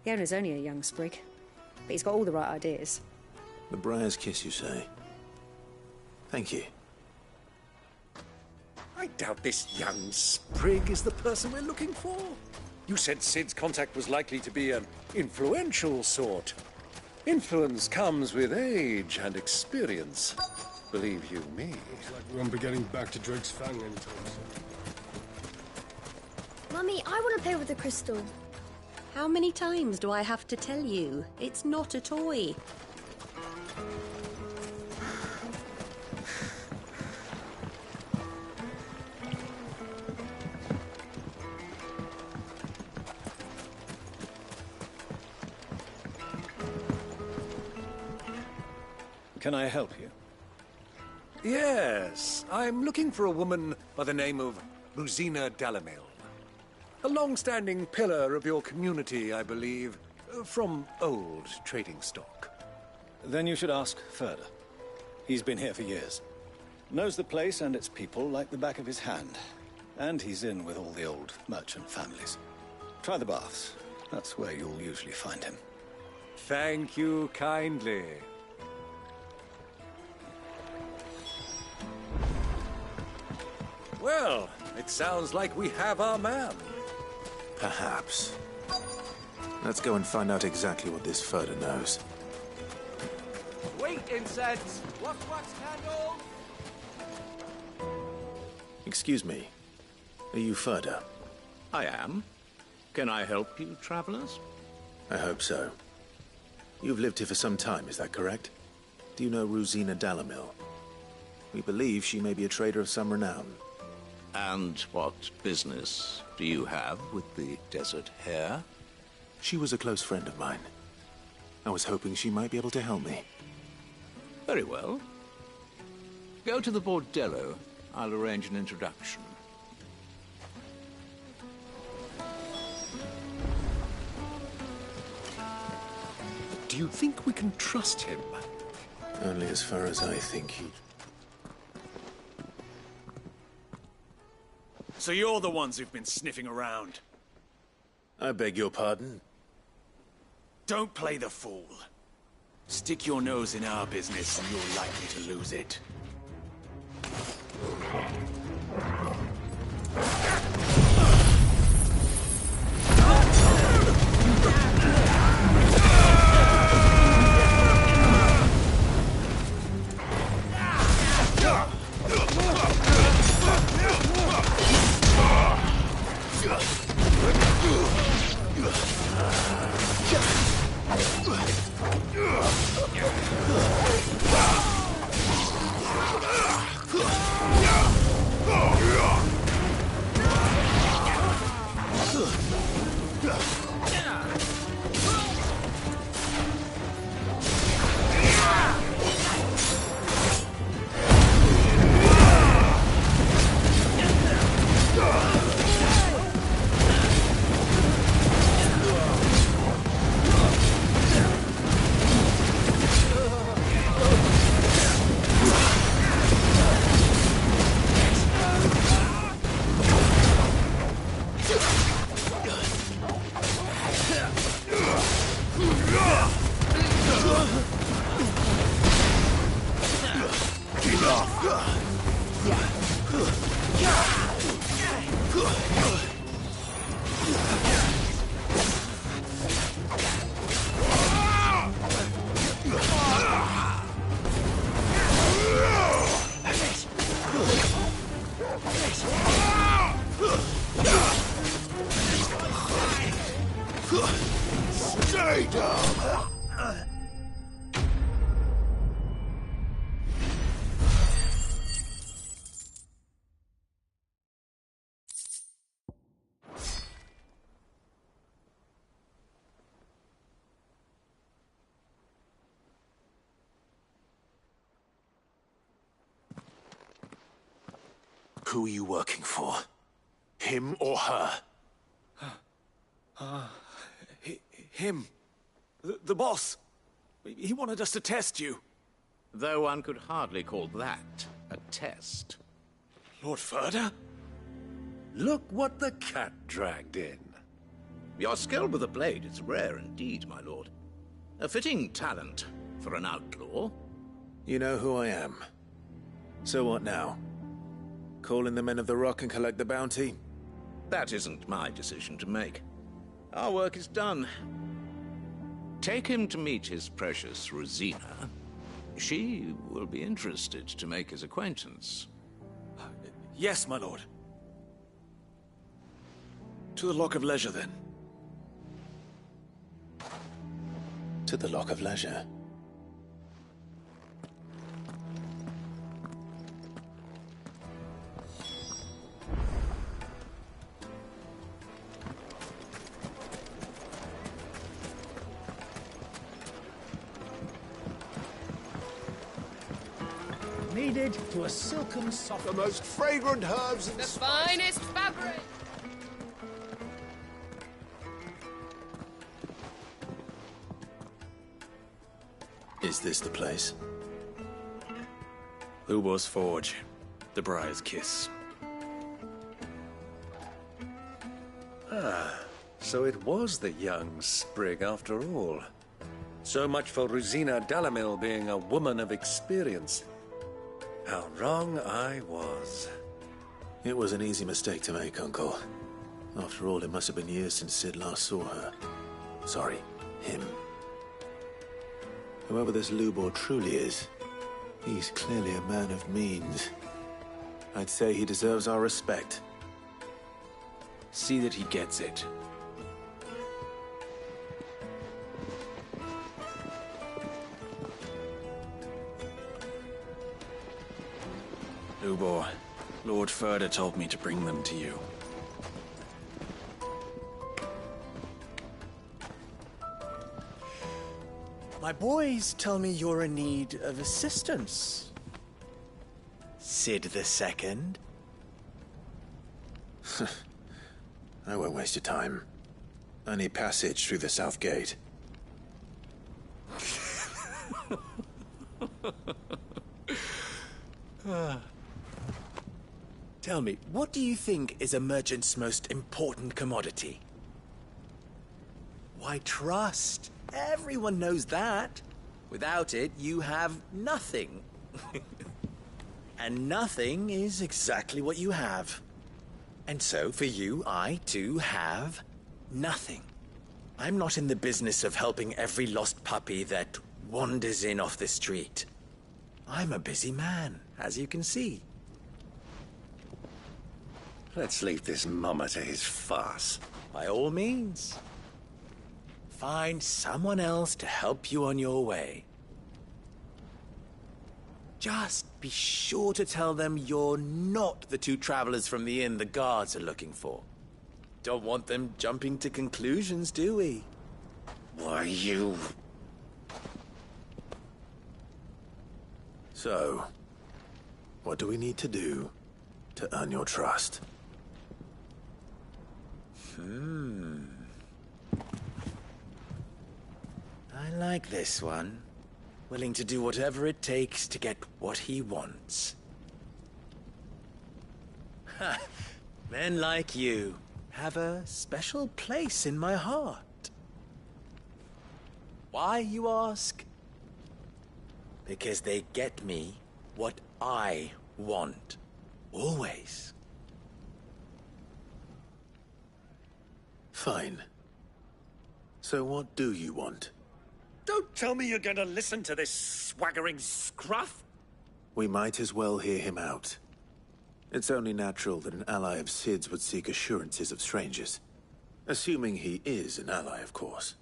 The owner's only a young sprig, but he's got all the right ideas.
The Briar's Kiss, you say? Thank you.
I doubt this young sprig is the person we're looking for. You said Sid's contact was likely to be an influential sort. Influence comes with age and experience. Believe you me.
Looks like we won't be getting back to Drake's Fang anytime soon.
Mummy, I want to play with the crystal.
How many times do I have to tell you? It's not a toy.
Can I help you?
Yes, I'm looking for a woman by the name of Rosina Dalamil. A long-standing pillar of your community, I believe, from old trading stock.
Then you should ask Ferda. He's been here for years. Knows the place and its people like the back of his hand. And he's in with all the old merchant families. Try the baths. That's where you'll usually find him.
Thank you kindly. Well, it sounds like we have our man.
Perhaps. Let's go and find out exactly what this Ferda knows.
Wait, incense! Wax candle!
Excuse me. Are you Ferda?
I am. Can I help you, travelers?
I hope so. You've lived here for some time, is that correct? Do you know Rosina Dalamil? We believe she may be a trader of some renown.
And what business do you have with the desert hare?
She was a close friend of mine. I was hoping she might be able to help me.
Very well. Go to the bordello. I'll arrange an introduction.
Do you think we can trust him?
Only as far as I think he...
So you're the ones who've been sniffing around?
I beg your pardon?
Don't play the fool. Stick your nose in our business and you're likely to lose it.
Stay down!
Who are you working for? Him or her?
Him. The boss. He wanted us to test you.
Though one could hardly call that a test.
Lord Ferda? Look what the cat dragged in.
Your skill with the blade is rare indeed, my lord. A fitting talent for an outlaw.
You know who I am. So what now? Call in the Men of the Rock and collect the bounty?
That isn't my decision to make. Our work is done. Take him to meet his precious Rosina. She will be interested to make his acquaintance.
Yes, my lord. To the Lock of Leisure, then.
To the Lock of Leisure.
Kneaded to a silken soft.
The most fragrant herbs and
The finest fabric!
Is this the place?
Lubor's Forge. The Briar's Kiss.
Ah, so it was the young sprig after all. So much for Rosina Dalamil being a woman of experience. How wrong I was.
It was an easy mistake to make, Uncle. After all, it must have been years since Sid last saw her. Sorry, him. Whoever this Lubor truly is, he's clearly a man of means. I'd say he deserves our respect.
See that he gets it. Lubor, Lord Ferda told me to bring them to you.
My boys tell me you're in need of assistance. Sid the Second.
I won't waste your time. I need passage through the south gate.
Tell me, what do you think is a merchant's most important commodity? Why, trust. Everyone knows that. Without it, you have nothing. And nothing is exactly what you have. And so, for you, I, too, have nothing. I'm not in the business of helping every lost puppy that wanders in off the street. I'm a busy man, as you can see.
Let's leave this mummer to his farce.
By all means. Find someone else to help you on your way. Just be sure to tell them you're not the two travelers from the inn the guards are looking for. Don't want them jumping to conclusions, do we?
Why, you...
So, what do we need to do to earn your trust?
I like this one. Willing to do whatever it takes to get what he wants. Ha! Men like you have a special place in my heart. Why, you ask? Because they get me what I want. Always.
Fine. So what do you want?
Don't tell me you're going to listen to this swaggering scruff!
We might as well hear him out. It's only natural that an ally of Sid's would seek assurances of strangers. Assuming he is an ally, of course.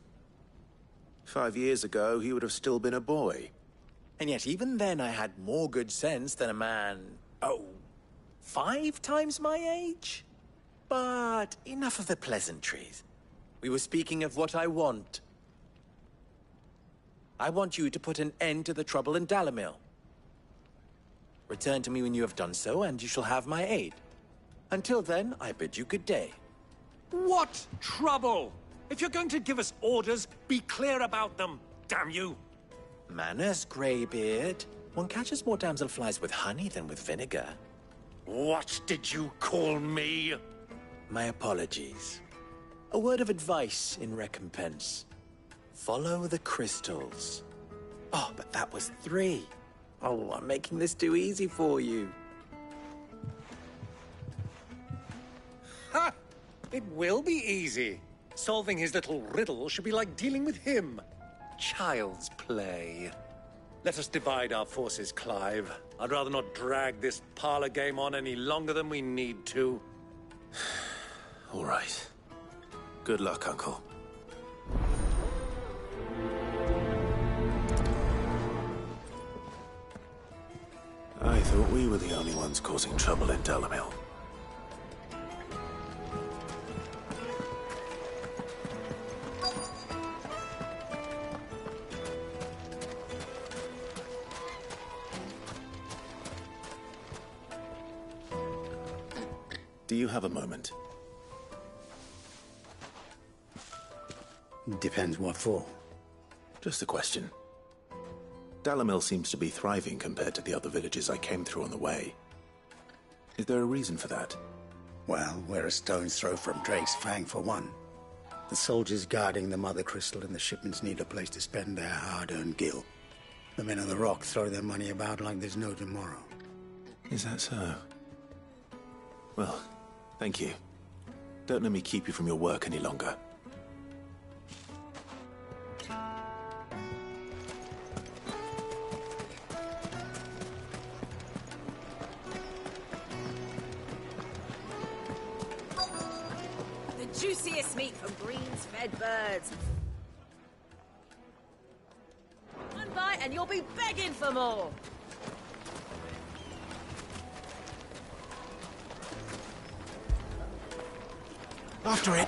5 years ago, he would have still been a boy.
And yet even then I had more good sense than a man, 5 times my age? But enough of the pleasantries. We were speaking of what I want. I want you to put an end to the trouble in Dalamil. Return to me when you have done so, and you shall have my aid. Until then, I bid you good day.
What trouble? If you're going to give us orders, be clear about them, damn you!
Manners, Greybeard. One catches more damselflies with honey than with vinegar.
What did you call me?
My apologies. A word of advice in recompense. Follow the crystals. Oh, but that was 3. Oh, I'm making this too easy for you.
Ha! It will be easy. Solving his little riddle should be like dealing with him. Child's play. Let us divide our forces, Clive. I'd rather not drag this parlor game on any longer than we need to.
All right. Good luck, Uncle. I thought we were the only ones causing trouble in Dalamil. Do you have a moment?
Depends what for.
Just a question. Dalamil seems to be thriving compared to the other villages I came through on the way. Is there a reason for that?
Well, we're a stone's throw from Drake's Fang, for one. The soldiers guarding the Mother Crystal and the shipments need a place to spend their hard-earned gil. The men of the Rock throw their money about like there's no tomorrow.
Is that so? Well, thank you. Don't let me keep you from your work any longer.
The juiciest meat from greens-fed birds. One bite and you'll be begging for more.
After it!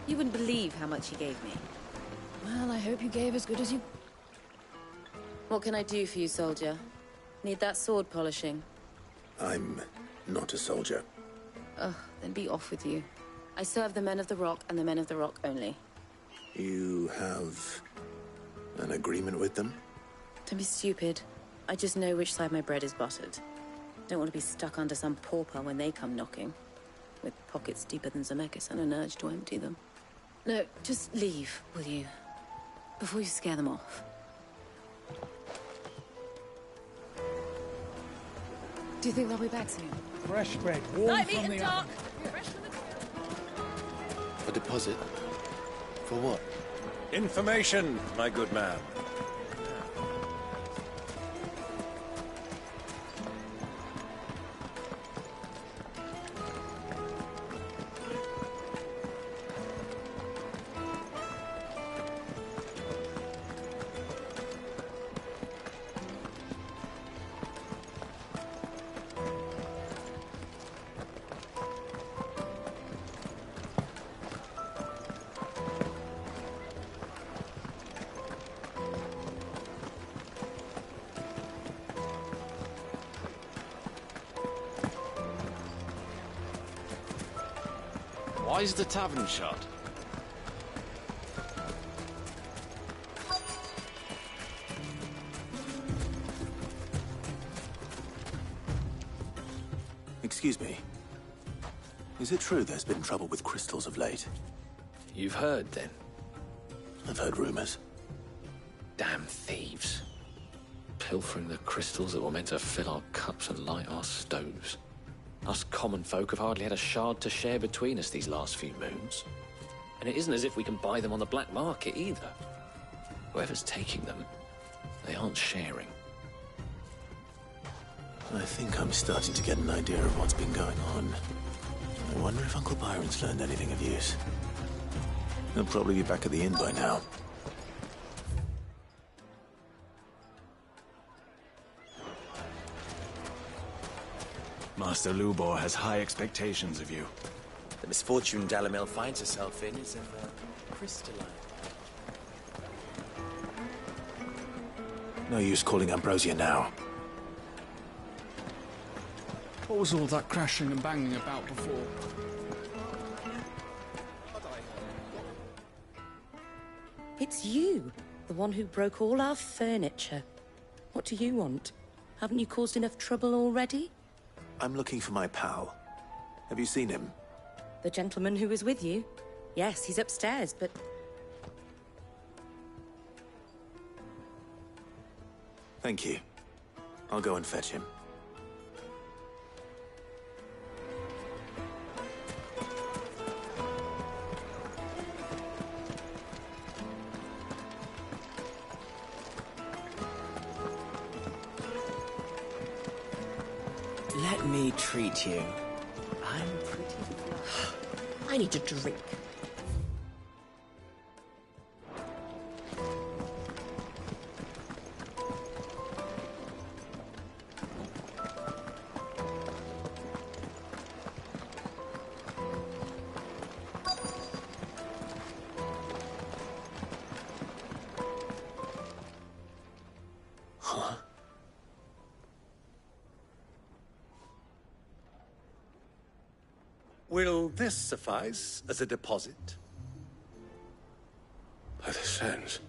You wouldn't believe how much he gave me.
Well, I hope you gave as good as you...
What can I do for you, soldier? Need that sword polishing?
I'm not a soldier.
Ugh, then be off with you. I serve the men of the Rock and the men of the Rock only.
You have an agreement with them?
Don't be stupid. I just know which side my bread is buttered. Don't want to be stuck under some pauper when they come knocking. With pockets deeper than Zemeckis and an urge to empty them. No, just leave, will you? Before you scare them off. Do you think they'll be back soon?
Fresh bread, warm
Light meat
from
and
the
dark.
oven.
Fresh from the...
A deposit? For what?
Information, my good man.
Why is the tavern shut?
Excuse me. Is it true there's been trouble with crystals of late?
You've heard, then?
I've heard rumors.
Damn thieves. Pilfering the crystals that were meant to fill our cups and light our stoves. Us common folk have hardly had a shard to share between us these last few moons. And it isn't as if we can buy them on the black market either. Whoever's taking them, they aren't sharing.
I think I'm starting to get an idea of what's been going on. I wonder if Uncle Byron's learned anything of use. He'll probably be back at the inn by now.
Master Lubor has high expectations of you.
The misfortune Dalamil finds herself in is of crystalline.
No use calling Ambrosia now.
What was all that crashing and banging about before?
It's you, the one who broke all our furniture. What do you want? Haven't you caused enough trouble already?
I'm looking for my pal. Have you seen him?
The gentleman who was with you? Yes, he's upstairs, but...
Thank you. I'll go and fetch him.
Let me treat you.
I'm pretty... I need a drink.
Will this suffice as a deposit?
By the sands.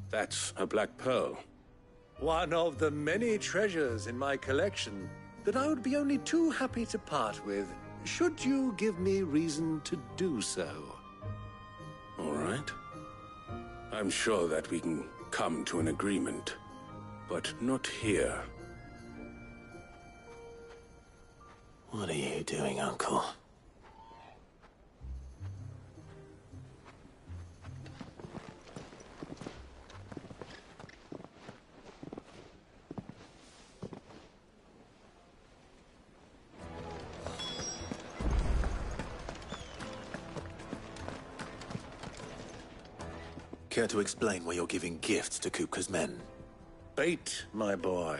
That's a black pearl.
One of the many treasures in my collection that I would be only too happy to part with, should you give me reason to do so.
All right. I'm sure that we can come to an agreement, but not here.
What are you doing, Uncle? Care to explain why you're giving gifts to Kupka's men?
Bait, my boy.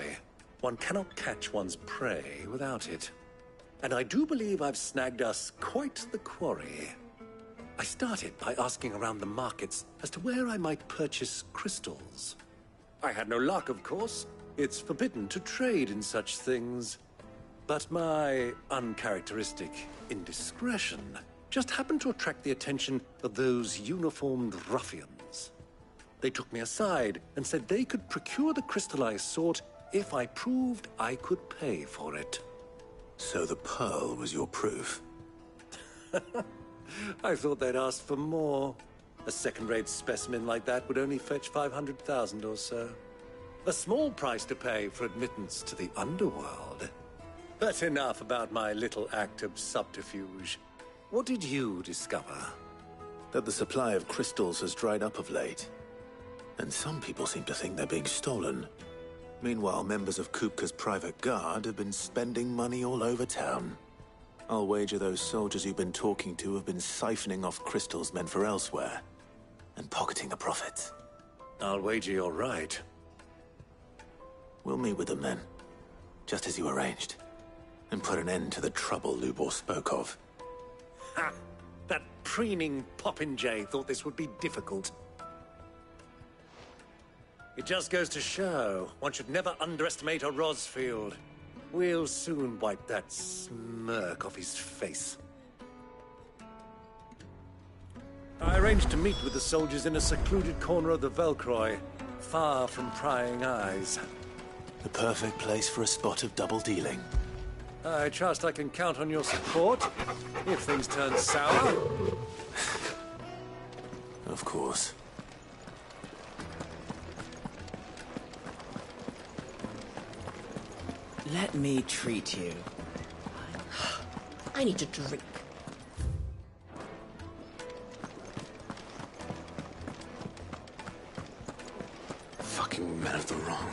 One cannot catch one's prey without it. And I do believe I've snagged us quite the quarry. I started by asking around the markets as to where I might purchase crystals. I had no luck, of course. It's forbidden to trade in such things. But my uncharacteristic indiscretion just happened to attract the attention of those uniformed ruffians. They took me aside and said they could procure the crystal I sought if I proved I could pay for it.
So the pearl was your proof?
I thought they'd ask for more. A second-rate specimen like that would only fetch 500,000 or so. A small price to pay for admittance to the underworld. But enough about my little act of subterfuge. What did you discover?
That the supply of crystals has dried up of late. And some people seem to think they're being stolen. Meanwhile, members of Kupka's private guard have been spending money all over town. I'll wager those soldiers you've been talking to have been siphoning off crystals meant for elsewhere, and pocketing the profits.
I'll wager you're right.
We'll meet with them then, just as you arranged, and put an end to the trouble Lubor spoke of.
Ha! That preening popinjay thought this would be difficult. It just goes to show one should never underestimate a Rosfield. We'll soon wipe that smirk off his face. I arranged to meet with the soldiers in a secluded corner of the Velcroy, far from prying eyes.
The perfect place for a spot of double dealing.
I trust I can count on your support if things turn sour.
Of course.
Let me treat you.
I need a drink.
Fucking men of the wrong.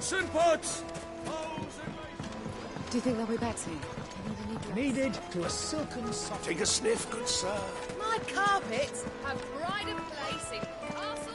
Bolts and butts!
Do you think they'll be back soon?
Needed to a silken soft. Take a sniff, good sir.
My carpets have pride of place in castles.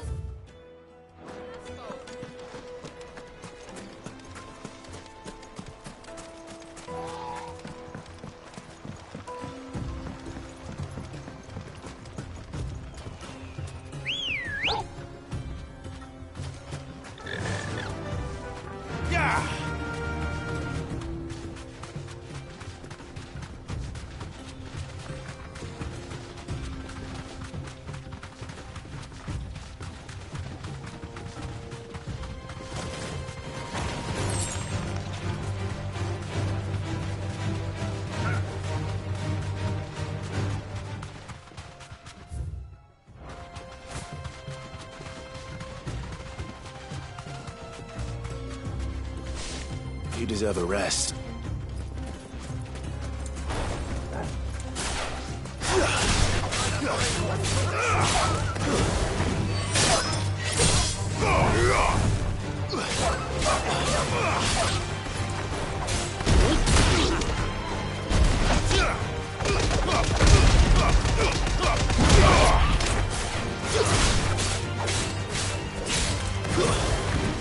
You deserve a rest.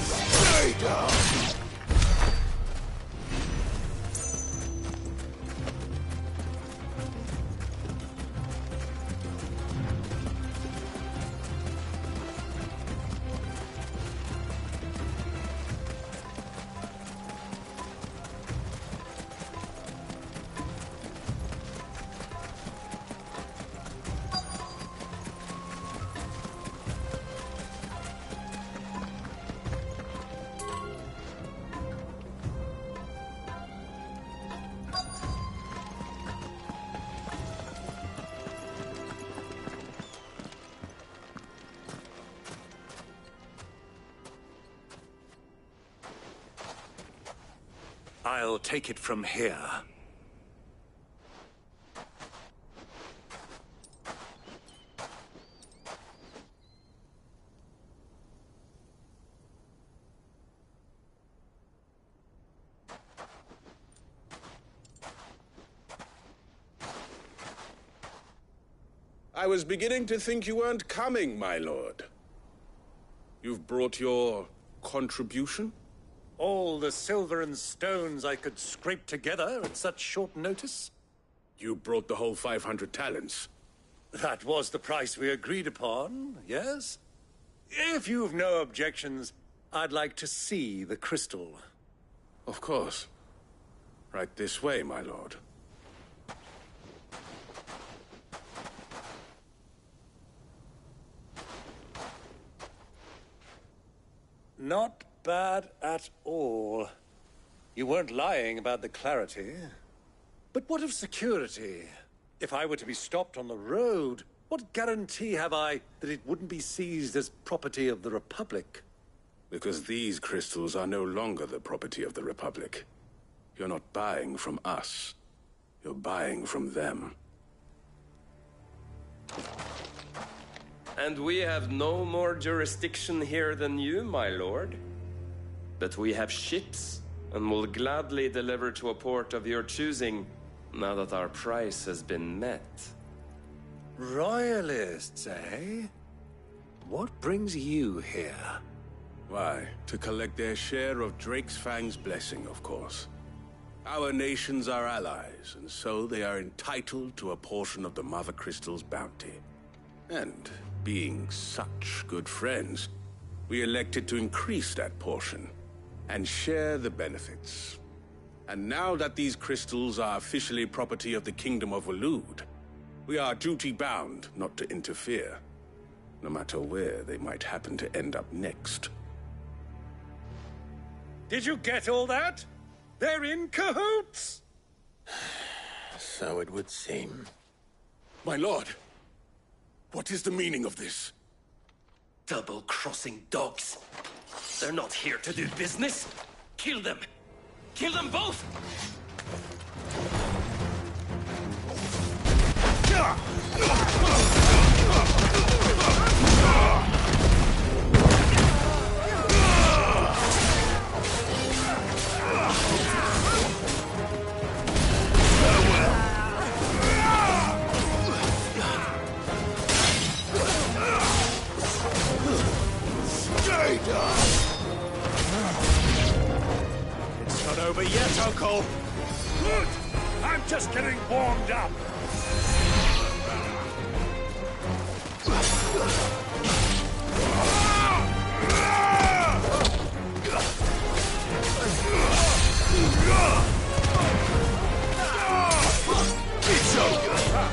Stay down.
I'll take it from here.
I was beginning to think you weren't coming, my lord. You've brought your contribution?
All the silver and stones I could scrape together at such short notice?
You brought the whole 500 talents.
That was the price we agreed upon, yes? If you've no objections, I'd like to see the crystal.
Of course. Right this way, my lord.
Not bad at all. You weren't lying about the clarity. But what of security? If I were to be stopped on the road, what guarantee have I that it wouldn't be seized as property of the Republic?
Because these crystals are no longer the property of the Republic. You're not buying from us. You're buying from them.
And we have no more jurisdiction here than you, my lord. But we have ships, and will gladly deliver to a port of your choosing, now that our price has been met.
Royalists, eh? What brings you here?
Why, to collect their share of Drake's Fang's blessing, of course. Our nations are allies, and so they are entitled to a portion of the Mother Crystal's bounty. And, being such good friends, we elected to increase that portion and share the benefits. And now that these crystals are officially property of the Kingdom of Waloed, we are duty-bound not to interfere, no matter where they might happen to end up next.
Did you get all that? They're in cahoots!
So it would seem.
My lord, what is the meaning of this?
Double-crossing dogs. They're not here to do business. Kill them. Kill them both!
not over yet, Uncle.
Good! I'm just getting warmed up.
It's over.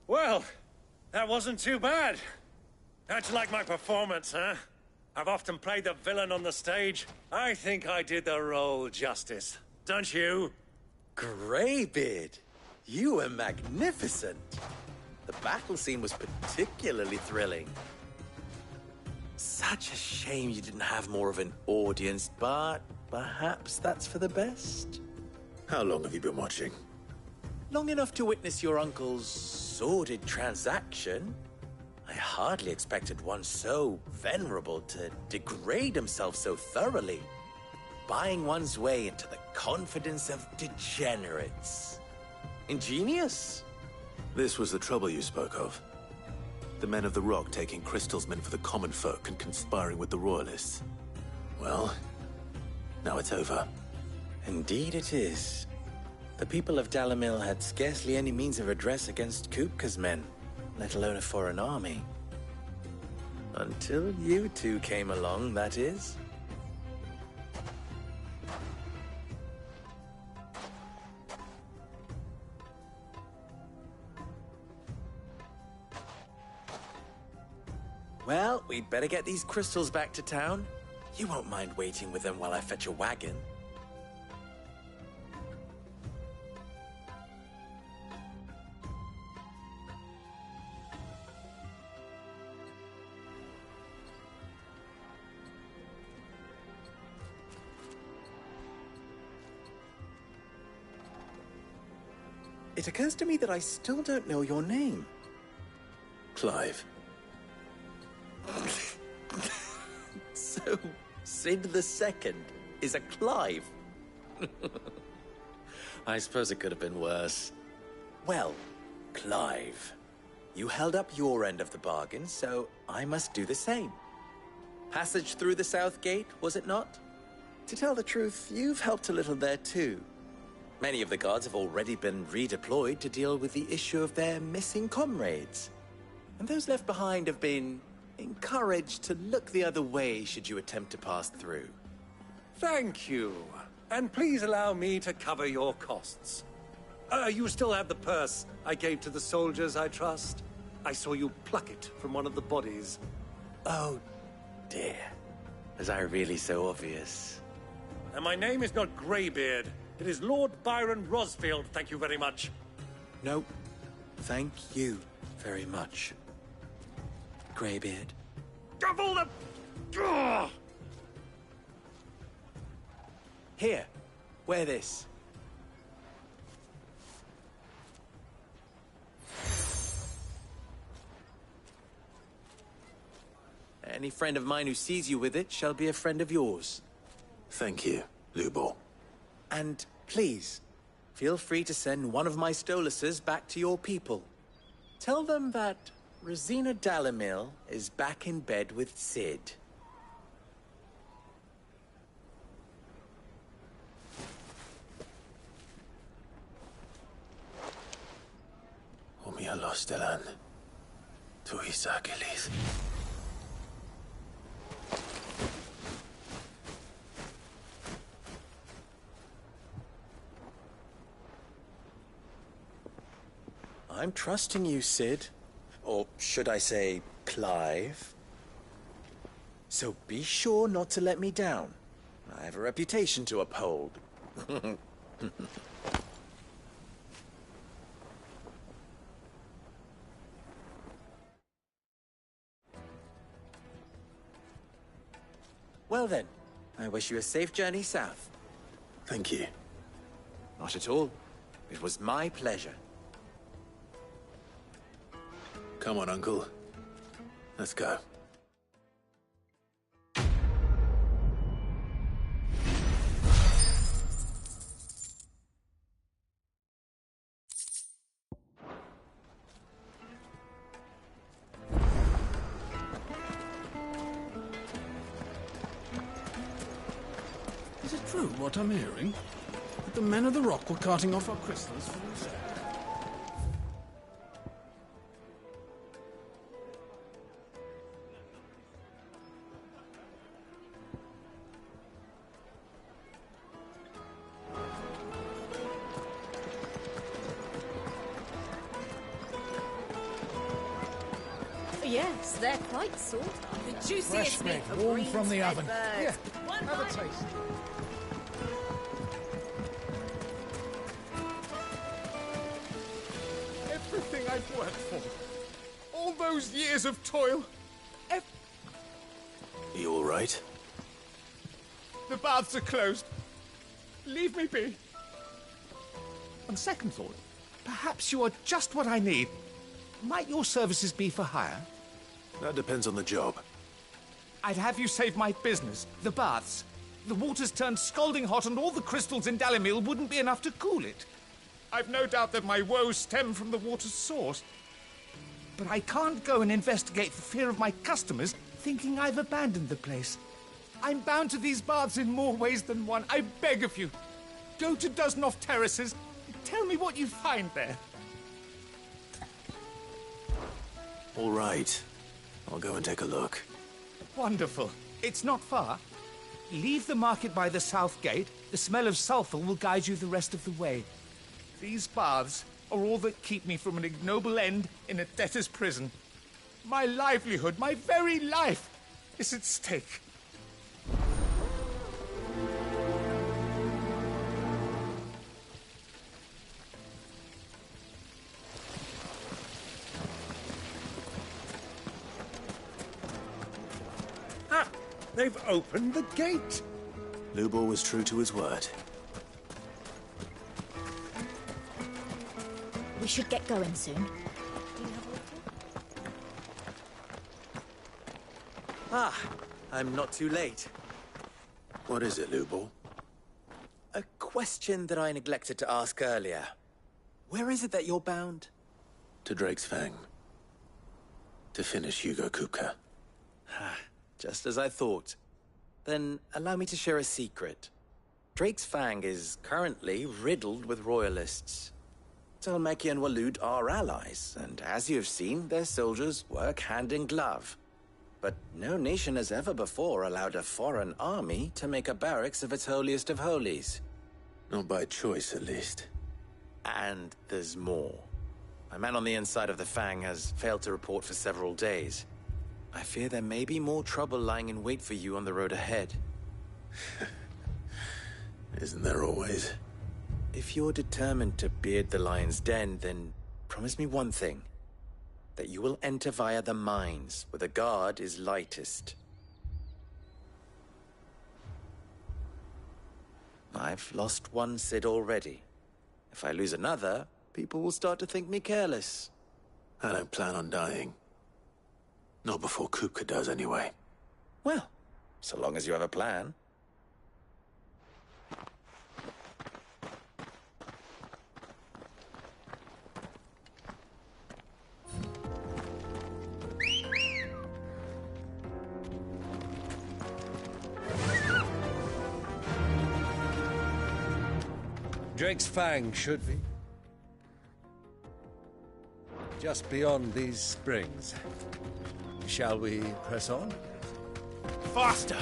Well, that wasn't too bad. How'd you like my performance, huh? I've often played the villain on the stage. I think I did the role justice. Don't you?
Greybeard, you were magnificent. The battle scene was particularly thrilling. Such a shame you didn't have more of an audience, but perhaps that's for the best.
How long have you been watching?
Long enough to witness your uncle's sordid transaction. I hardly expected one so venerable to degrade himself so thoroughly, buying one's way into the confidence of degenerates. Ingenious.
This was the trouble you spoke of. The men of the Rock taking crystals meant for the common folk and conspiring with the Royalists. Well, now it's over.
Indeed it is. The people of Dalamil had scarcely any means of redress against Kupka's men, let alone a foreign army. Until you two came along, that is. Well, we'd better get these crystals back to town. You won't mind waiting with them while I fetch a wagon. It occurs to me that I still don't know your name.
Clive.
So, Sid the Second is a Clive. I suppose it could have been worse. Well, Clive, you held up your end of the bargain, so I must do the same. Passage through the South Gate, was it not? To tell the truth, you've helped a little there too. Many of the guards have already been redeployed to deal with the issue of their missing comrades. And those left behind have been encouraged to look the other way should you attempt to pass through.
Thank you. And please allow me to cover your costs. You still have the purse I gave to the soldiers, I trust? I saw you pluck it from one of the bodies.
Oh, dear. Was I really so obvious?
And my name is not Greybeard. It is Lord Byron Rosfield, thank you very much.
No, thank you very much, Greybeard.
Of all the... Ugh!
Here, wear this. Any friend of mine who sees you with it shall be a friend of yours.
Thank you, Lubor.
And please, feel free to send one of my Stoluses back to your people. Tell them that Rosina Dalamil is back in bed with Cid.
Umia Lostelan. Tu Isakelis.
I'm trusting you, Cid. Or should I say, Clive? So be sure not to let me down. I have a reputation to uphold. Well then, I wish you a safe journey south.
Thank you.
Not at all. It was my pleasure.
Come on, Uncle. Let's go.
Is it true what I'm hearing? That the men of the Rock were carting off our crystals for resale?
Yes, they're quite sought after. The juiciest
Fresh
meat
bread,
of
warm
green
from the
spread
oven.
birds.
Here,
One
have a
bite.
taste.
Everything I've worked for. All those years of toil.
You all right?
The baths are closed. Leave me be. On second thought, perhaps you are just what I need. Might your services be for hire?
That depends on the job.
I'd have you save my business, the baths. The water's turned scalding hot and all the crystals in Dalamil wouldn't be enough to cool it. I've no doubt that my woes stem from the water's source. But I can't go and investigate for fear of my customers thinking I've abandoned the place. I'm bound to these baths in more ways than one. I beg of you, go to Dusnoff Terraces and tell me what you find there.
All right. I'll go and take a look.
Wonderful. It's not far. Leave the market by the south gate. The smell of sulfur will guide you the rest of the way. These baths are all that keep me from an ignoble end in a debtor's prison. My livelihood, my very life, is at stake. Ah, they've opened the gate.
Lubor was true to his word.
We should get going soon.
Ah, I'm not too late.
What is it, Lubor?
A question that I neglected to ask earlier. Where is it that you're bound?
To Drake's Fang. To finish Hugo Kupka.
Just as I thought. Then allow me to share a secret. Drake's Fang is currently riddled with royalists. Talmeki and Walud are allies, and as you've seen, their soldiers work hand in glove. But no nation has ever before allowed a foreign army to make a barracks of its holiest of holies.
Not by choice, at least.
And there's more. A man on the inside of the Fang has failed to report for several days. I fear there may be more trouble lying in wait for you on the road ahead.
Isn't there always?
If you're determined to beard the lion's den, then promise me one thing. That you will enter via the mines, where the guard is lightest. I've lost one Cid already. If I lose another, people will start to think me careless.
I don't plan on dying. Not before Kupka does, anyway.
Well, so long as you have a plan.
Drake's Fang should be just beyond these springs. Shall we press on?
Faster!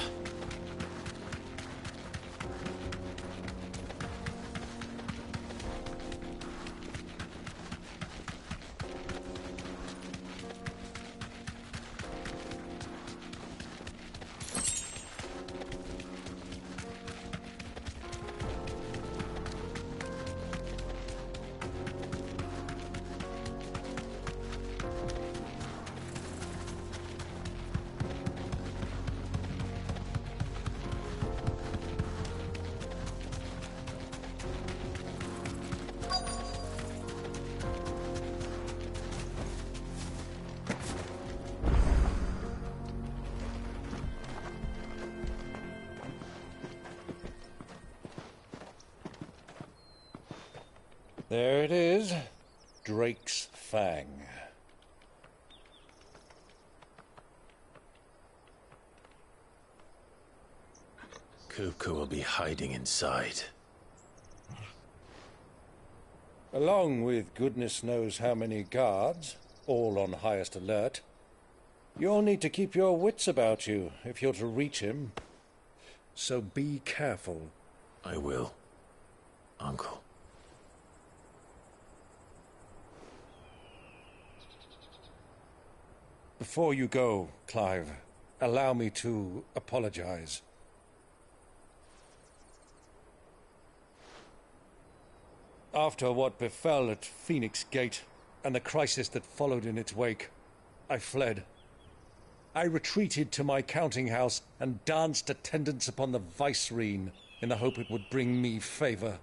There it is. Drake's Fang.
Kupka will be hiding inside.
Along with goodness knows how many guards, all on highest alert. You'll need to keep your wits about you if you're to reach him. So be careful.
I will, Uncle.
Before you go, Clive, allow me to apologize. After what befell at Phoenix Gate and the crisis that followed in its wake, I fled. I retreated to my counting house and danced attendance upon the vicereine in the hope it would bring me favor.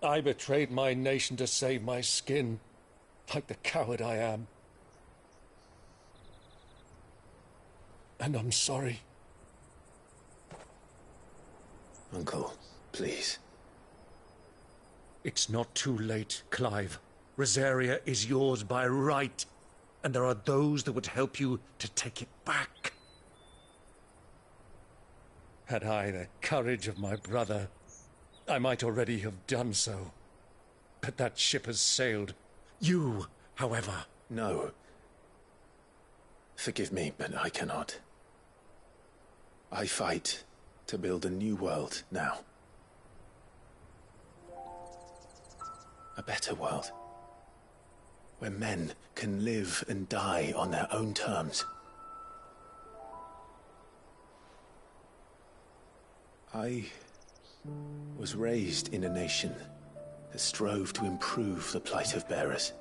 I betrayed my nation to save my skin, like the coward I am. And I'm sorry.
Uncle, please.
It's not too late, Clive. Rosaria is yours by right, and there are those that would help you to take it back. Had I the courage of my brother, I might already have done so. But that ship has sailed. You, however...
No. Forgive me, but I cannot. I fight to build a new world now. A better world. Where men can live and die on their own terms. I was raised in a nation that strove to improve the plight of bearers.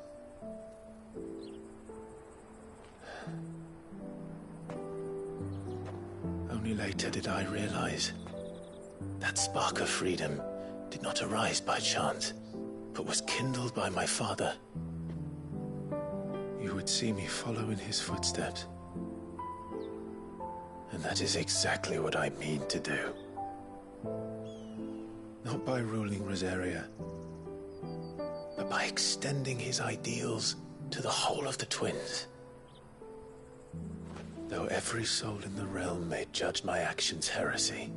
Only later did I realize that spark of freedom did not arise by chance, but was kindled by my father. You would see me follow in his footsteps. And that is exactly what I mean to do. Not by ruling Rosaria, but by extending his ideals to the whole of the twins. Though every soul in the realm may judge my actions heresy,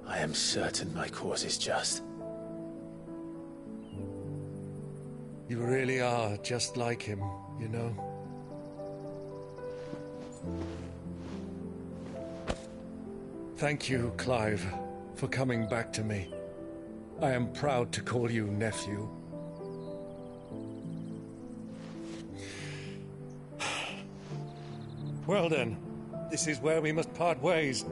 I am certain my cause is just.
You really are just like him, you know. Thank you, Clive, for coming back to me. I am proud to call you nephew. Well then, this is where we must part ways.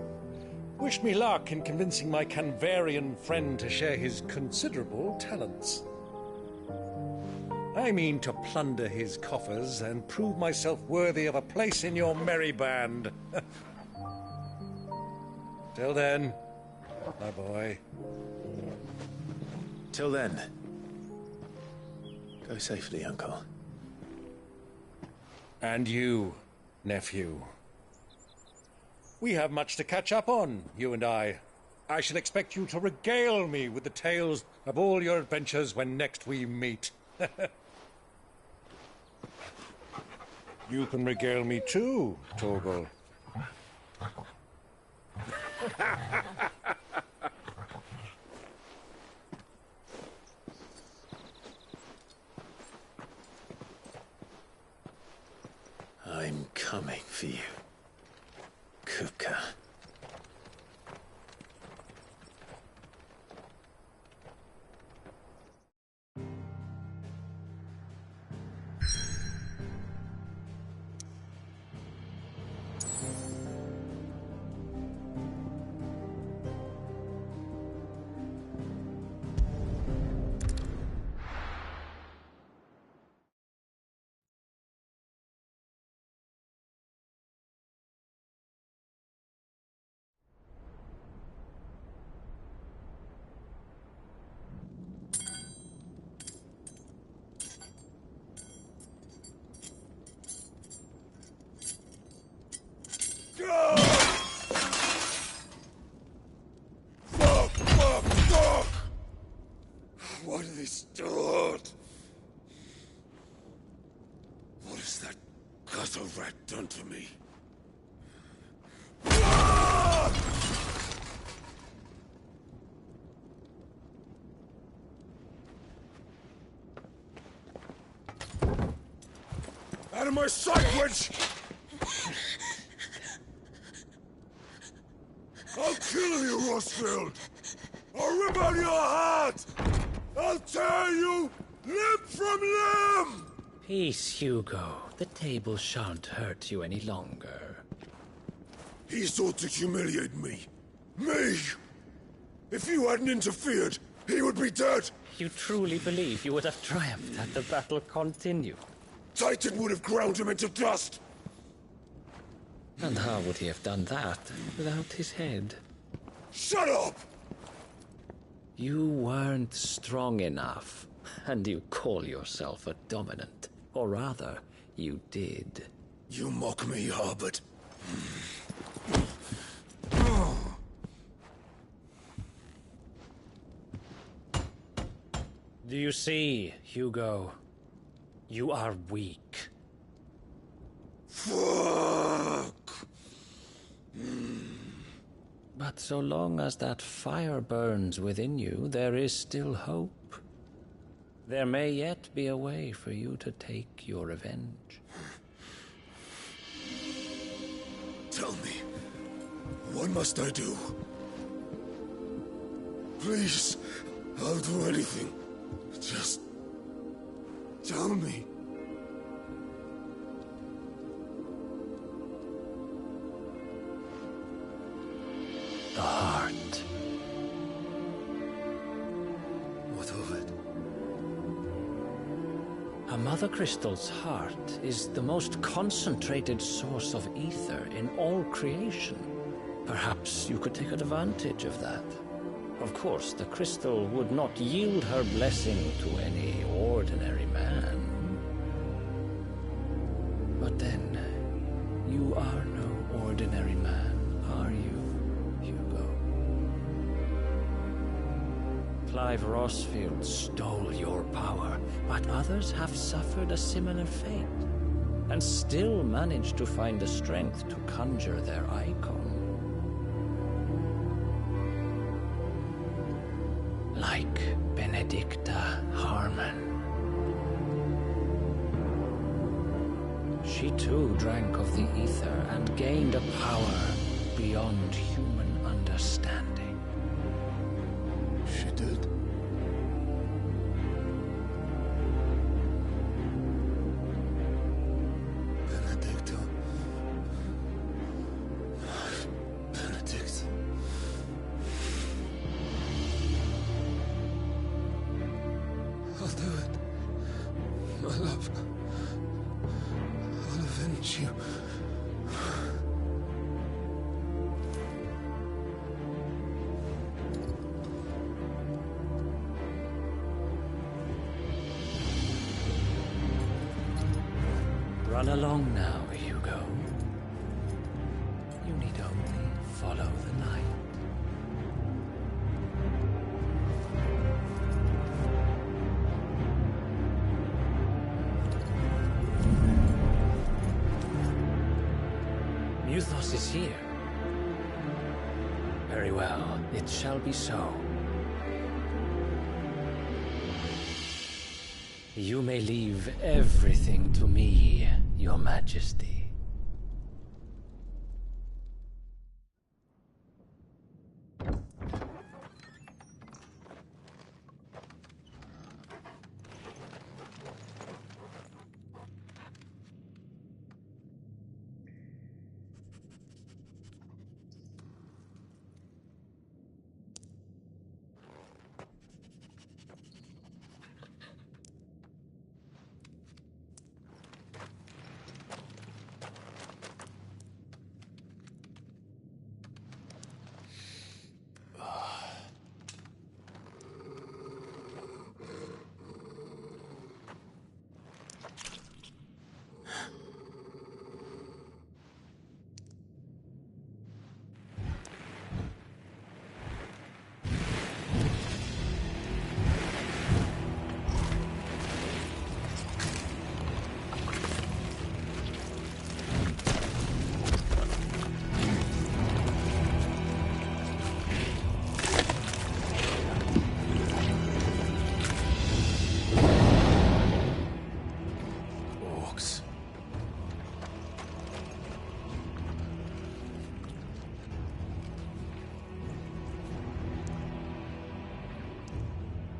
Wish me luck in convincing my Canvarian friend to share his considerable talents. I mean to plunder his coffers and prove myself worthy of a place in your merry band. Till then, my boy.
Till then, go safely, Uncle.
And you, nephew. We have much to catch up on, you and I. I shall expect you to regale me with the tales of all your adventures when next we meet. You can regale me too, Torgal.
I'm coming for you, Kupka.
Fuck! What have they start? What has that gutter rat done to me? Out of my sight, witch! I'll kill you, Rosfield! I'll rip out your heart! I'll tear you limb from limb!
Peace, Hugo. The table shan't hurt you any longer.
He sought to humiliate me. Me! If you hadn't interfered, he would be dead!
You truly believe you would have triumphed had the battle continued?
Titan would have ground him into dust!
And how would he have done that without his head?
Shut up!
You weren't strong enough, and you call yourself a dominant. Or rather, you did.
You mock me, Harbert.
Do you see, Hugo? You are weak.
Fuck!
But so long as that fire burns within you, there is still hope. There may yet be a way for you to take your revenge.
Tell me, what must I do? Please, I'll do anything. Just tell me.
The heart.
What of it?
A Mother Crystal's heart is the most concentrated source of ether in all creation. Perhaps you could take advantage of that. Of course, the crystal would not yield her blessing to any ordinary man. But then, you are no ordinary man, are you, Hugo? Clive Rosfield stole your power, but others have suffered a similar fate, and still managed to find the strength to conjure their icon. Like Benedicta Harmon. She too drank of the ether and gained a power beyond human understanding.
She did? Benedicta. Benedict. I'll do it. My love. I'll avenge you.
Run along now, Hugo. You need only follow the light. Muthos is here. Very well, it shall be so. You may leave everything to me, Your Majesty.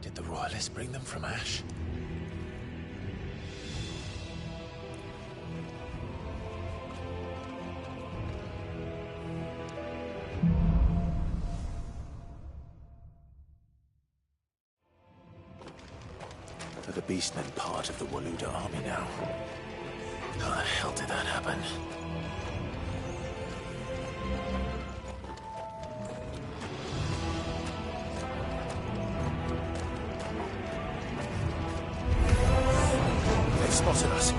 Did the royalists bring them from Ash? Are the beastmen part of the Waluda army now? How the hell did that happen? They've spotted us.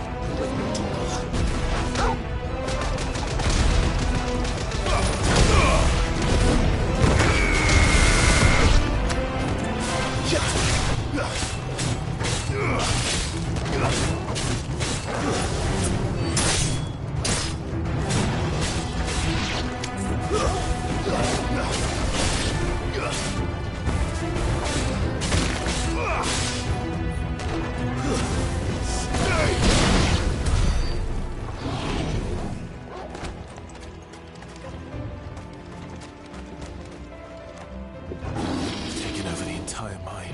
Taken over the entire mine.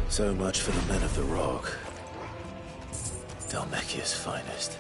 So much for the men of the Rock. Dhalmekia's finest.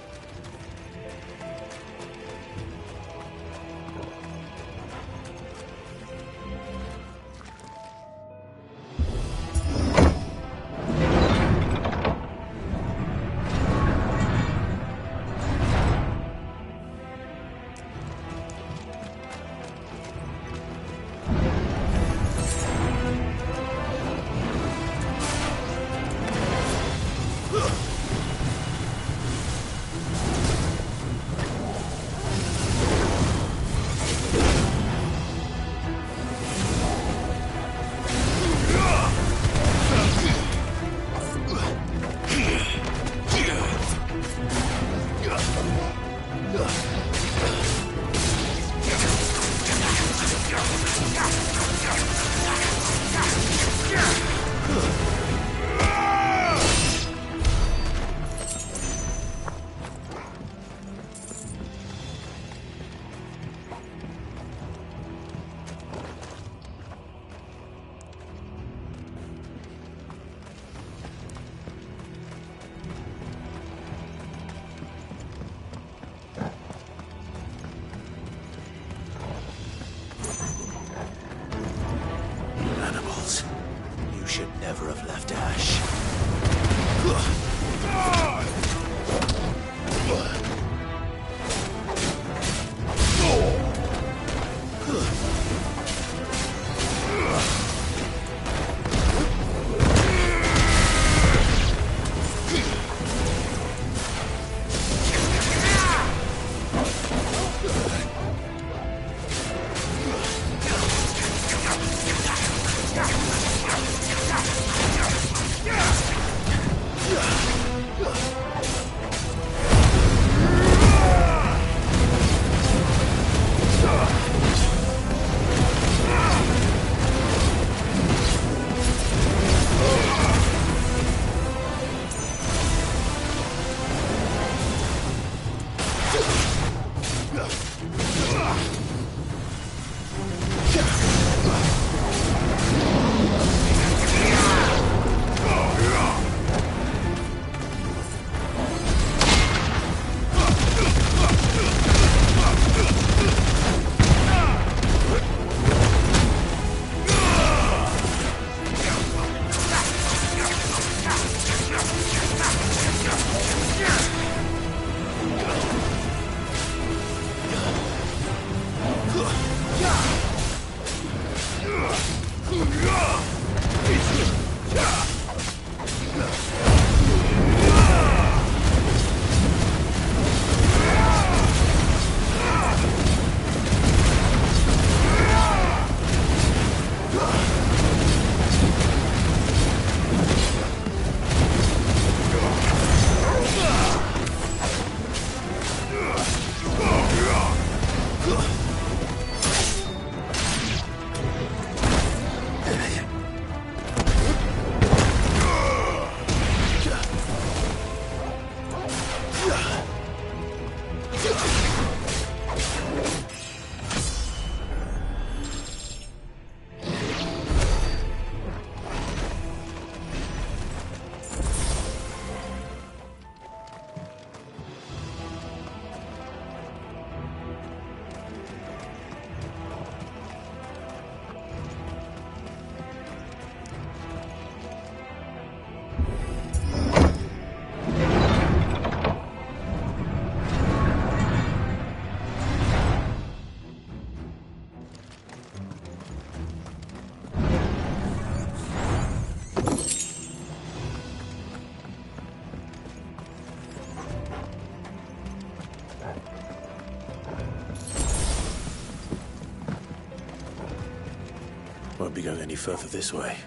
Won't be going any further this way.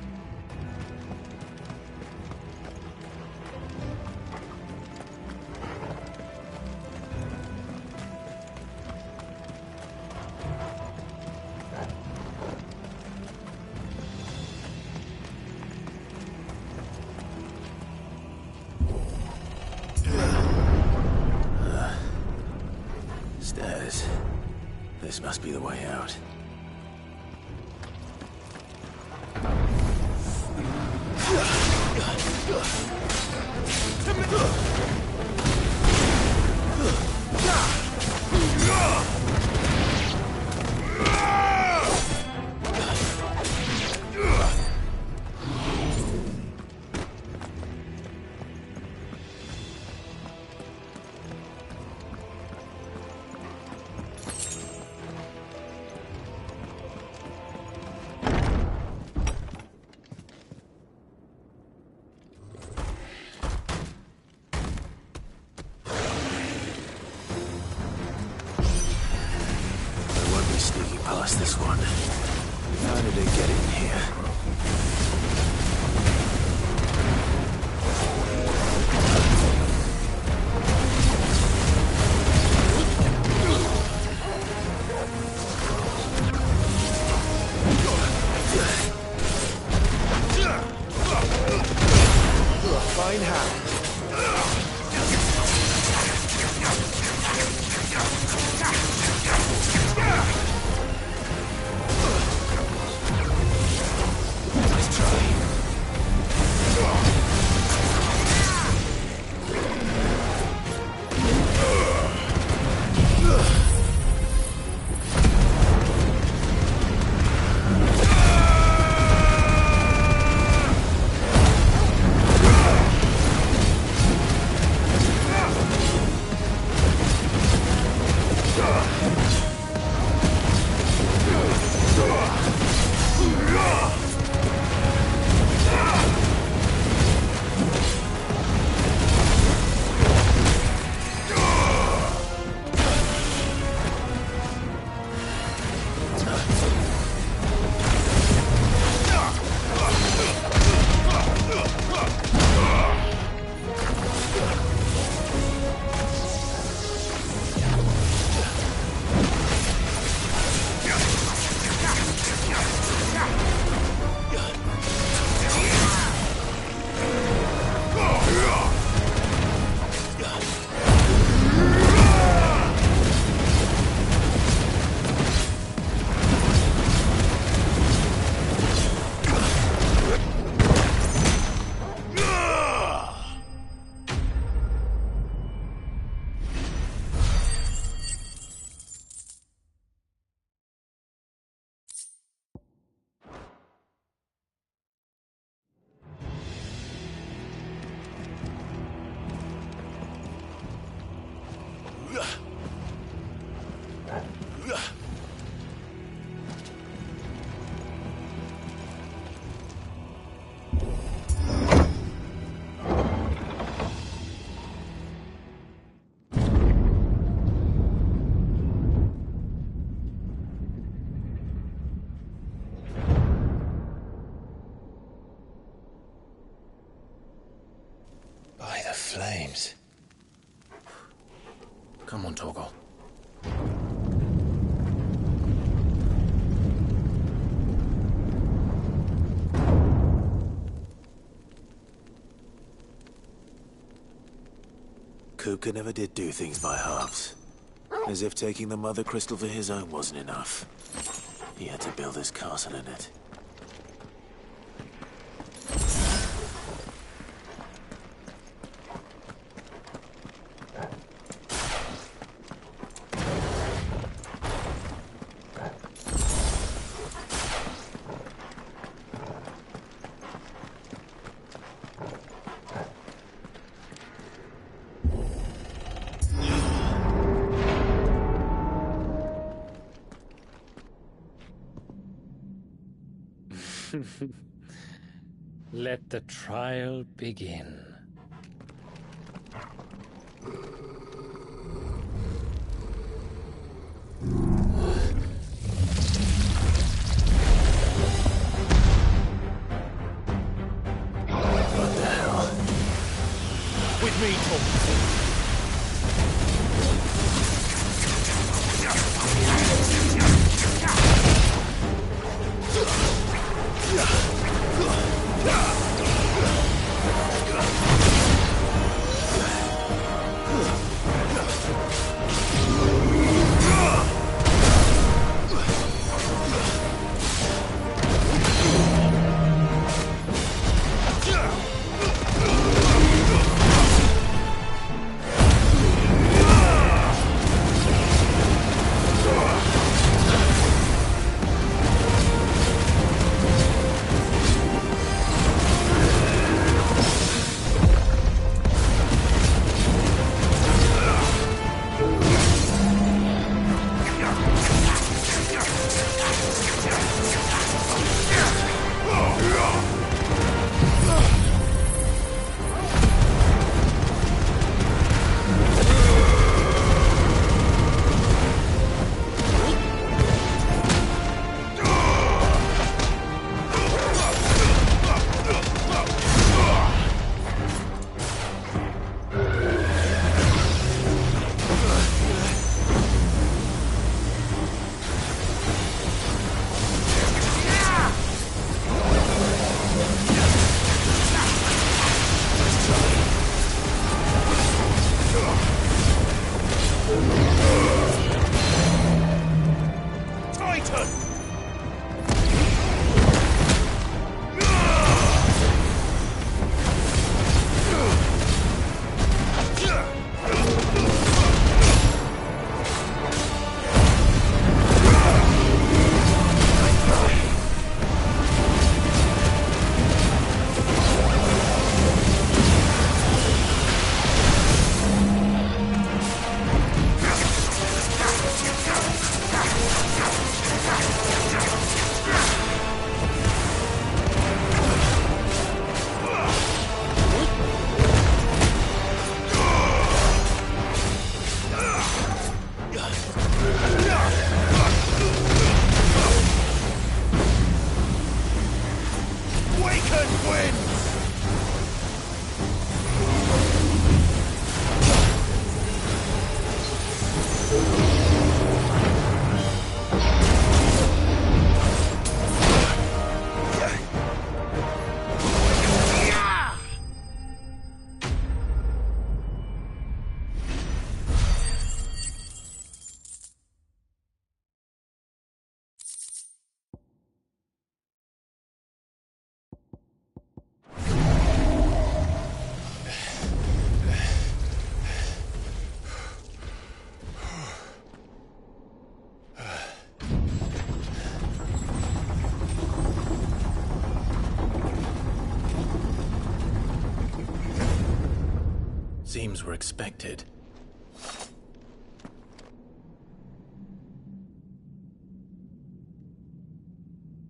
Stairs. This must be the way out. Sneaking past this one. How did it get in here? Fine how. By the flames. Come on, Torgal. Kupka never did do things by halves. As if taking the Mother Crystal for his own wasn't enough. He had to build his castle in it.
Let the trial begin.
Seems we're expected.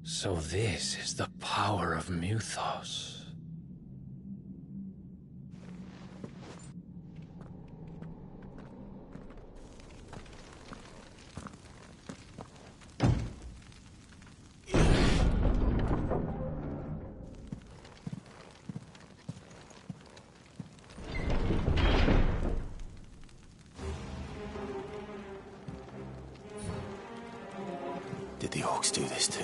So this is the power of Muthos.
Did the orcs do this too?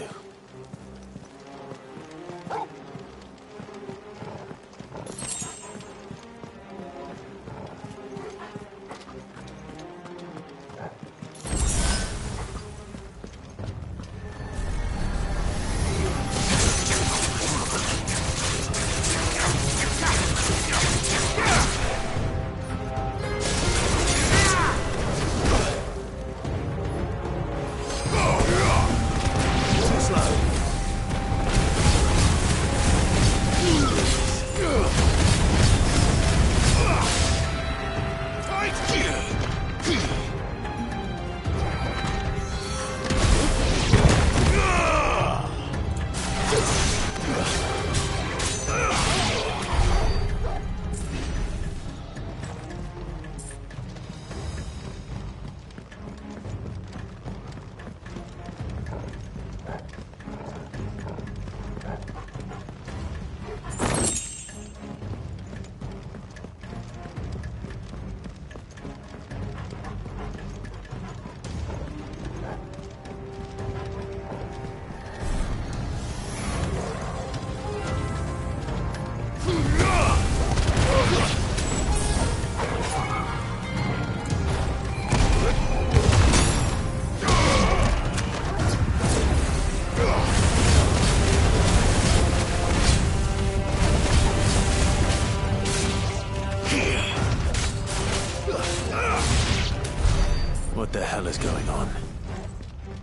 What the hell is going on?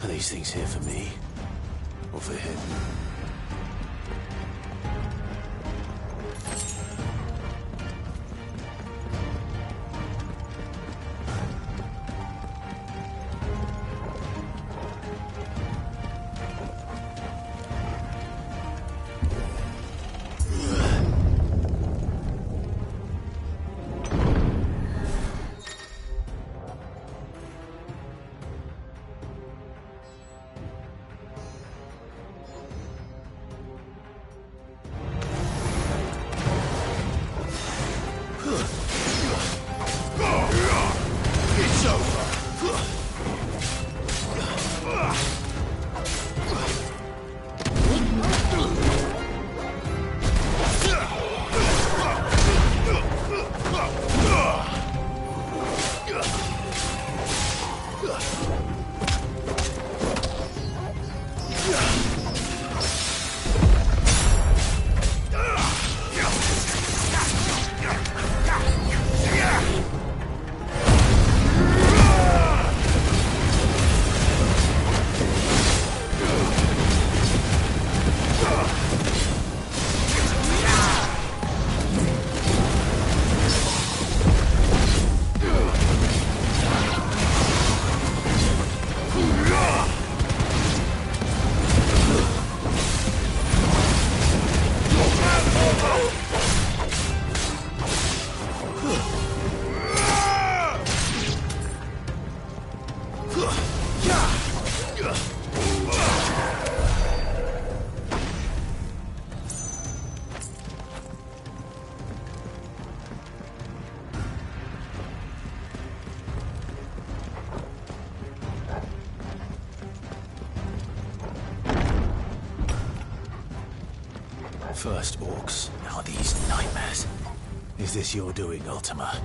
Are these things here for me? Or for him? First orcs, now these nightmares. Is this your doing, Ultima?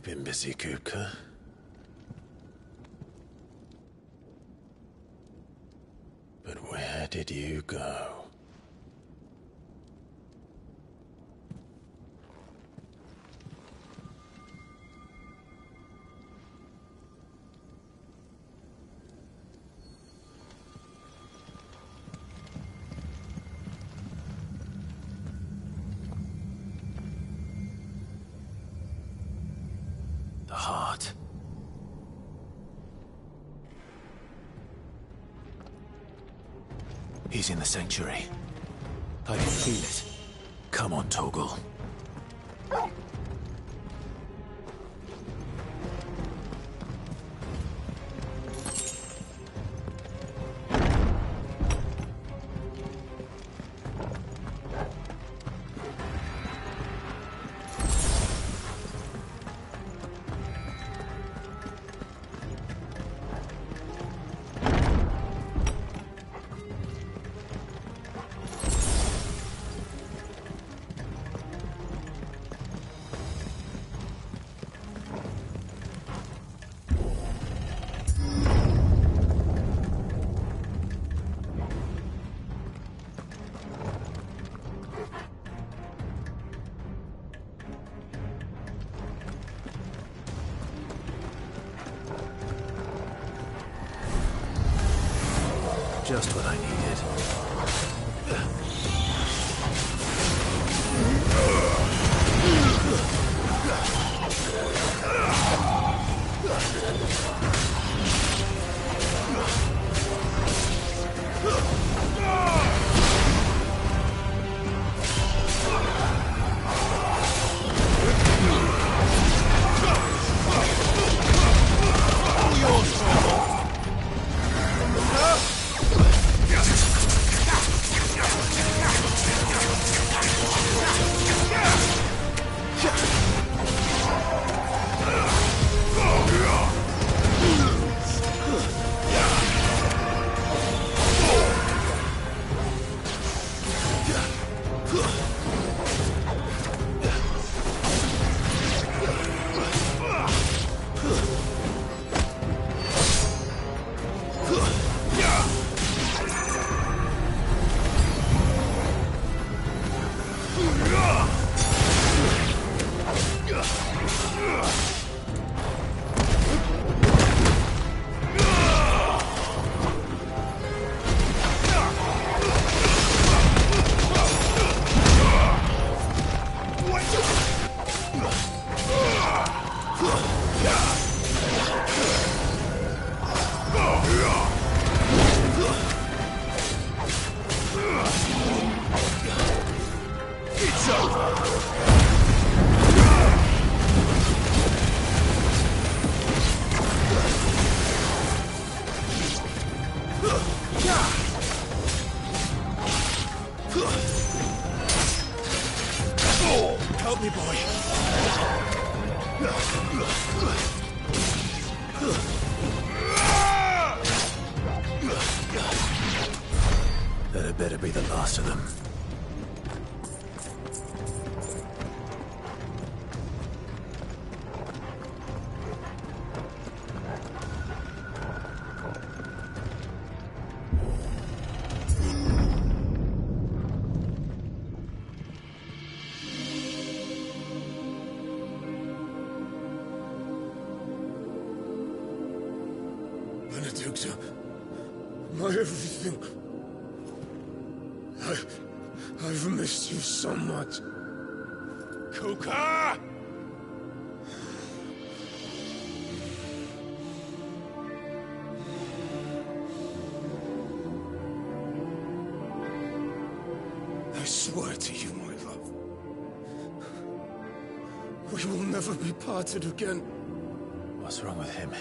You've been busy, Kupka. But where did you go? The heart. He's in the sanctuary. I can feel it. Come on, Torgal. Just what I needed. Help me, boy. That had better be the last of them.
Benedicta, my everything. I've missed you so much. Kuka! I swear to you, my love, we will never be parted again.
What's wrong with him?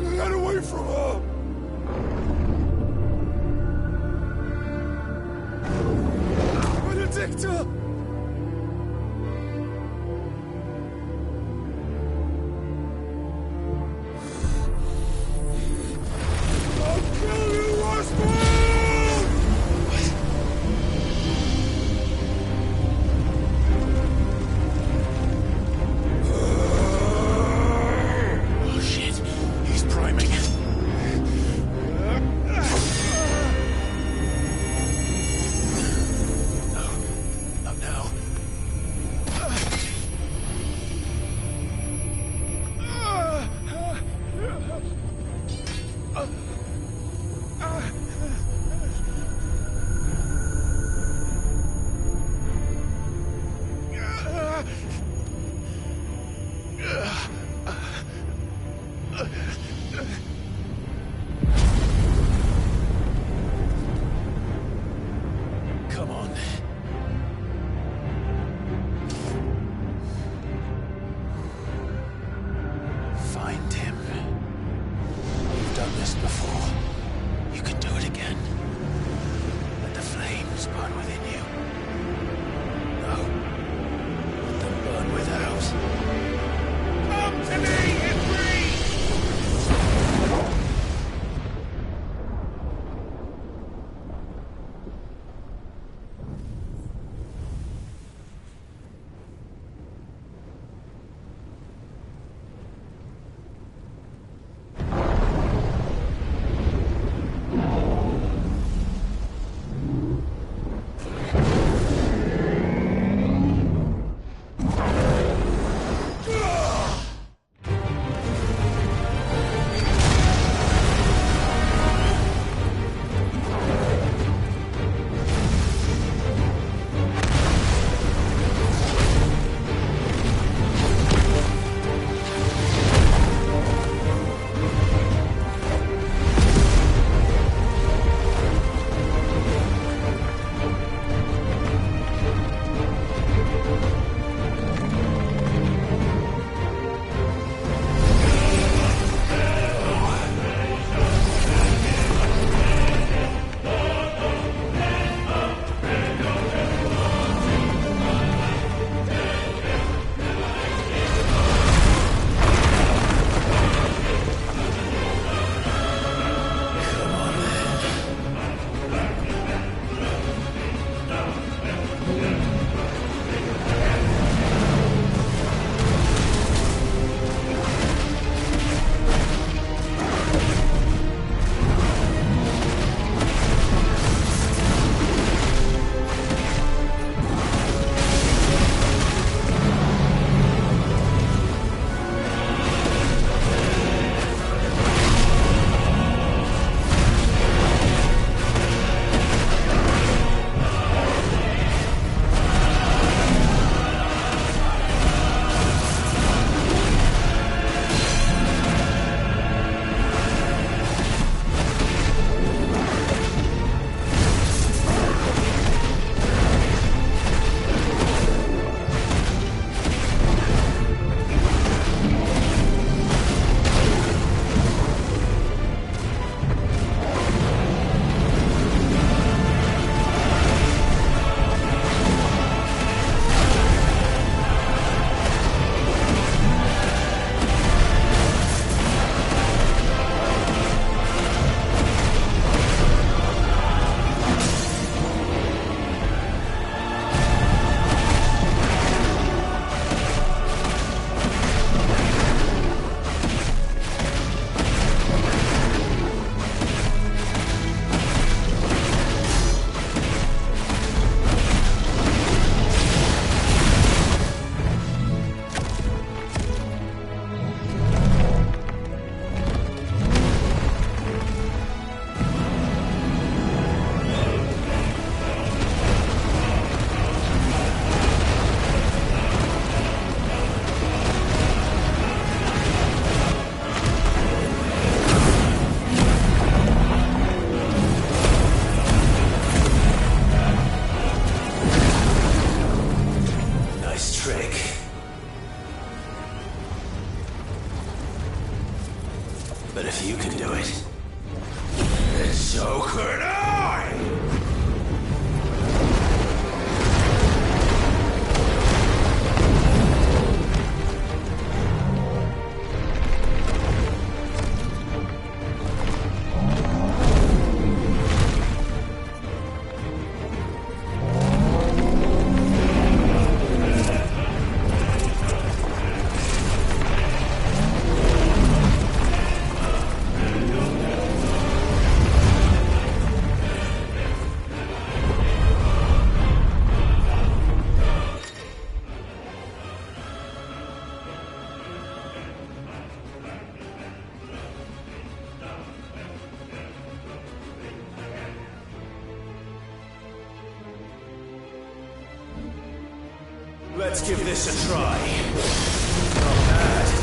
You got away from her! Benedicta!
But if you can do it, then so could I! Let's give this a try. Not bad.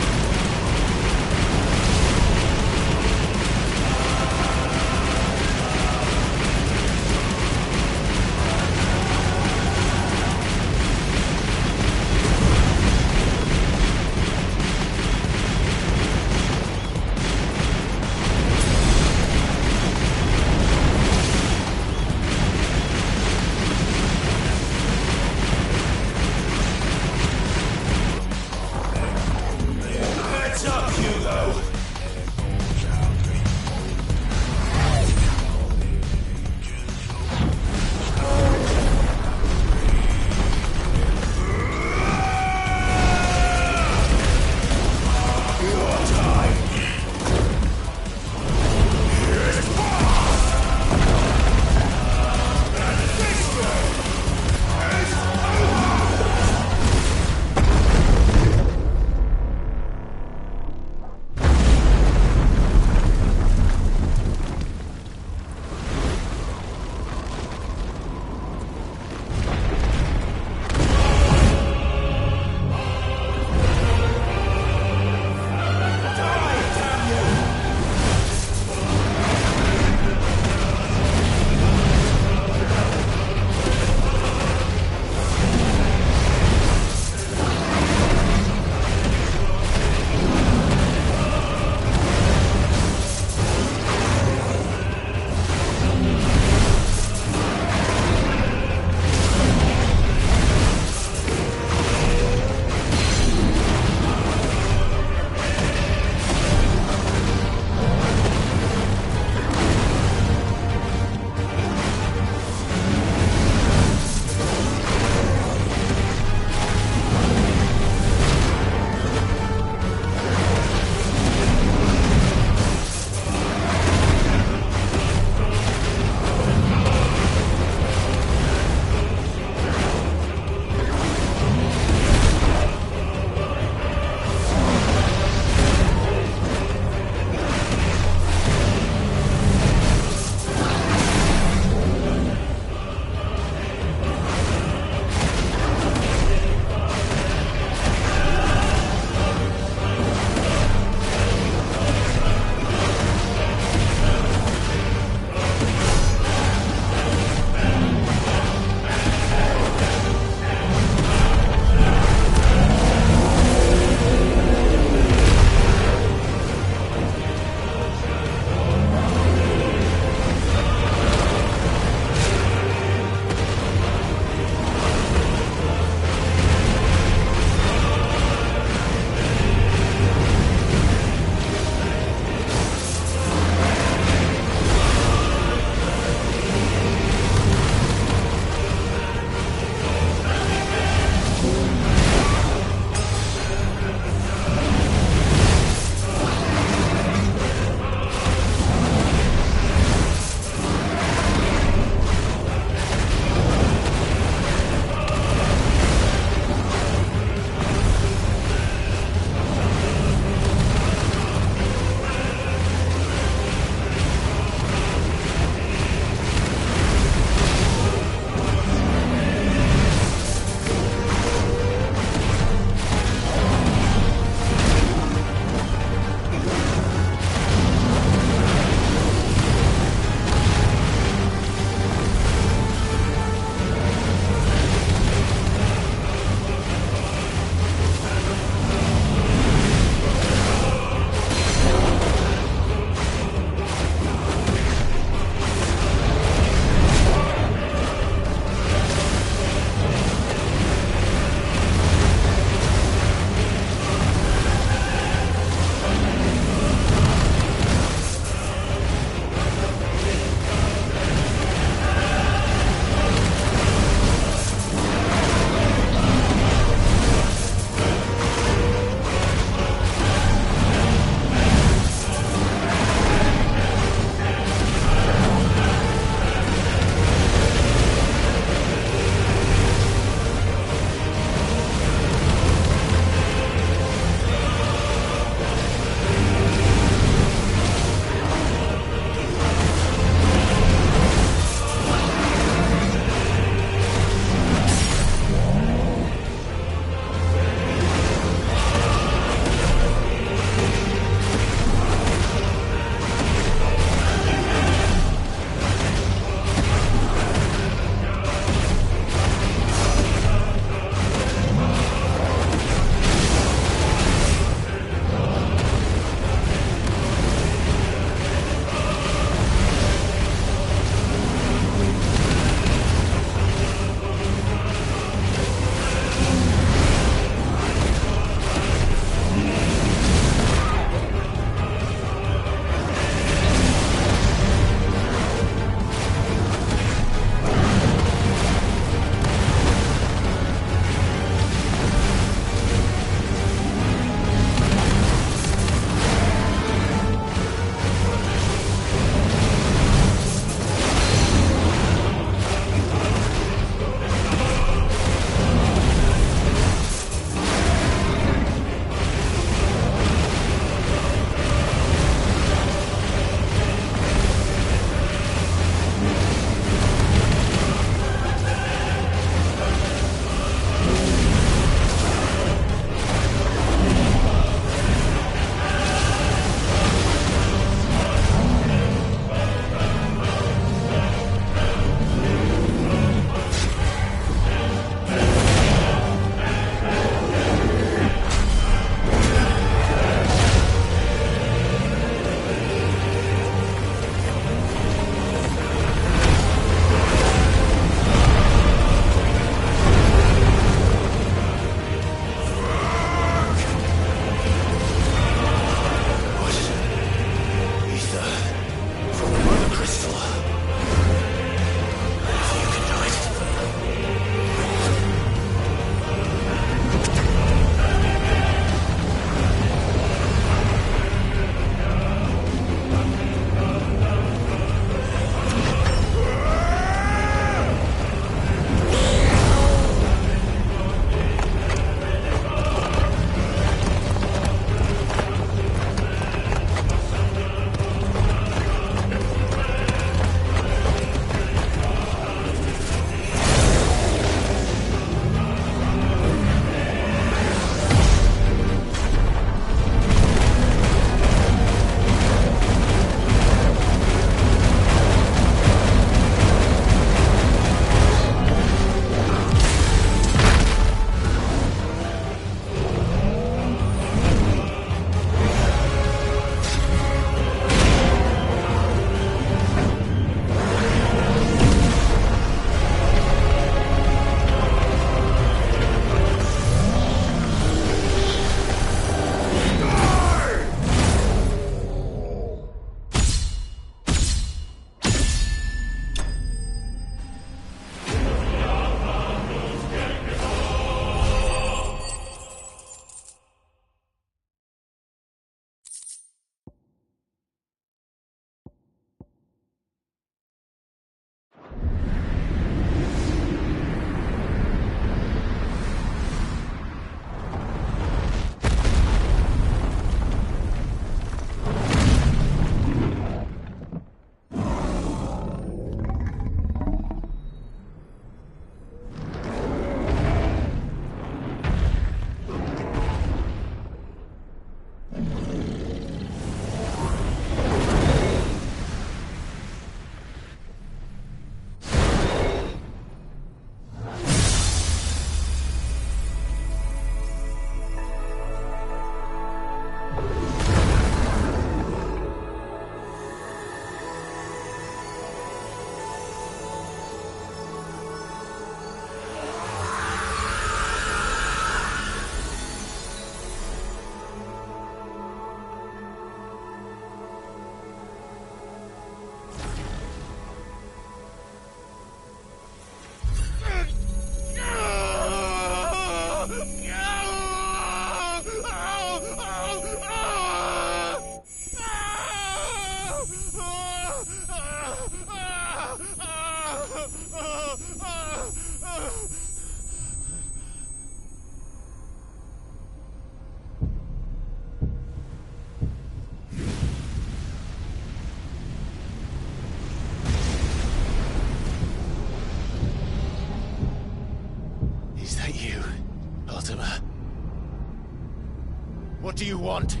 What do you want?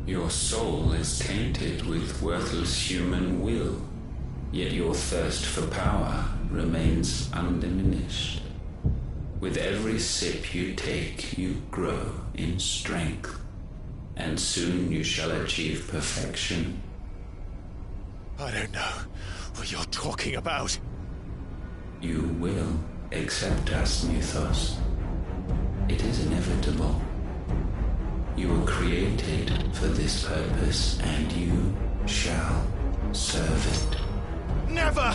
Your soul is tainted with worthless human will, yet your thirst for power remains undiminished. With every sip you take, you grow in strength, and soon you shall achieve perfection.
I don't know what you're talking about.
You will accept us, Mythos. It is inevitable. You were created for this purpose, and you shall serve it.
Never!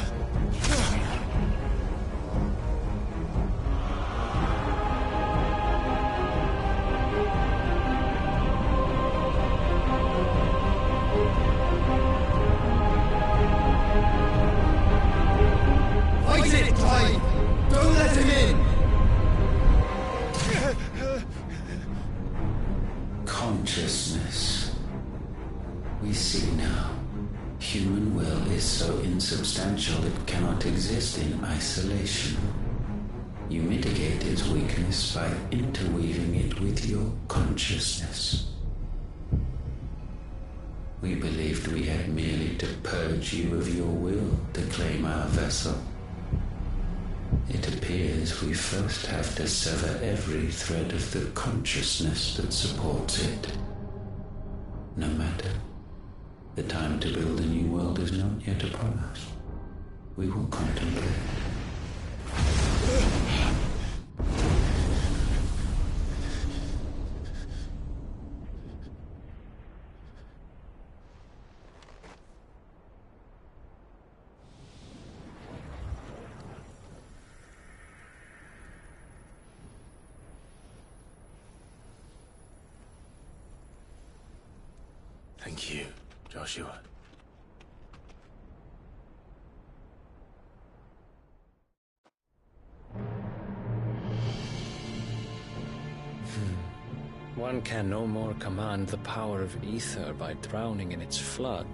Fight it, Clive! Don't let him in!
Consciousness. We see now. Human will is so insubstantial it cannot exist in isolation. You mitigate its weakness by interweaving it with your consciousness. We believed we had merely to purge you of your will to claim our vessel. It appears we first have to sever every thread of the consciousness that supports it. No matter. The time to build a new world is not yet upon us. We will contemplate.
Thank you, Joshua.
One can no more command the power of ether by drowning in its flood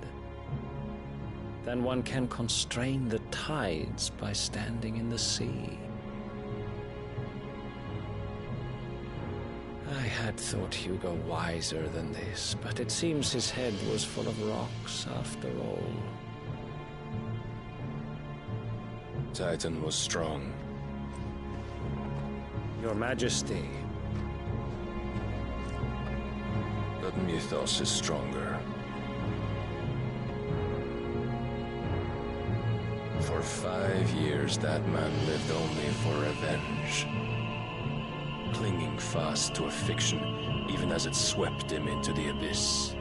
than one can constrain the tides by standing in the sea. I had thought Hugo wiser than this, but it seems his head was full of rocks after all.
Titan was strong.
Your Majesty.
But Mythos is stronger. For 5 years, that man lived only for revenge. Clinging fast to a fiction, even as it swept him into the abyss.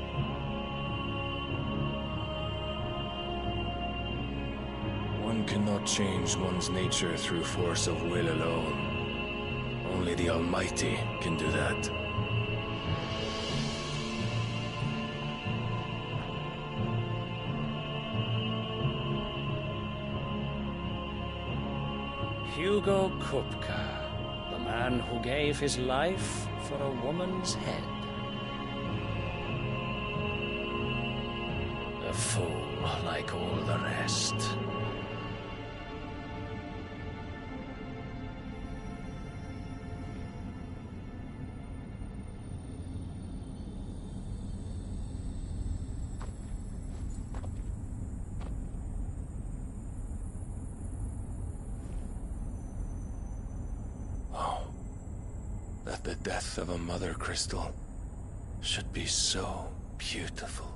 One cannot change one's nature through force of will alone. Only the Almighty can do that.
Hugo Kupka, the man who gave his life for a woman's head. A fool like all the rest.
That the death of a mother crystal should be so beautiful.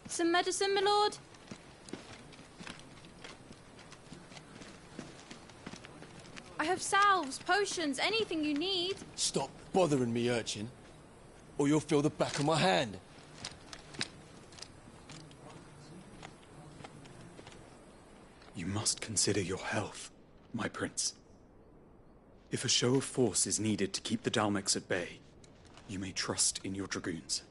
Some medicine, my lord? I have salves, potions, anything you need.
Stop bothering me, urchin, or you'll feel the back of my hand.
You must consider your health, my prince. If a show of force is needed to keep the Dalmex at bay, you may trust in your dragoons.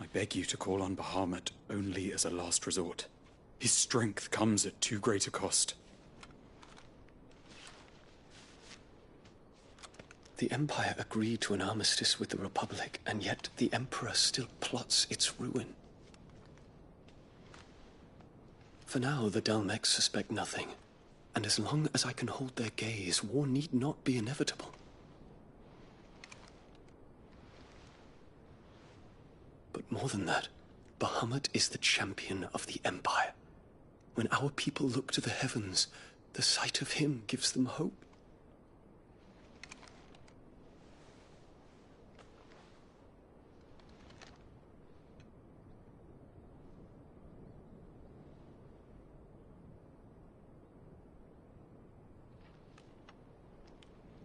I beg you to call on Bahamut only as a last resort. His strength comes at too great a cost.
The Empire agreed to an armistice with the Republic, and yet the Emperor still plots its ruin. For now, the Dalmecs suspect nothing, and as long as I can hold their gaze, war need not be inevitable. But more than that, Bahamut is the champion of the Empire. When our people look to the heavens, the sight of him gives them hope.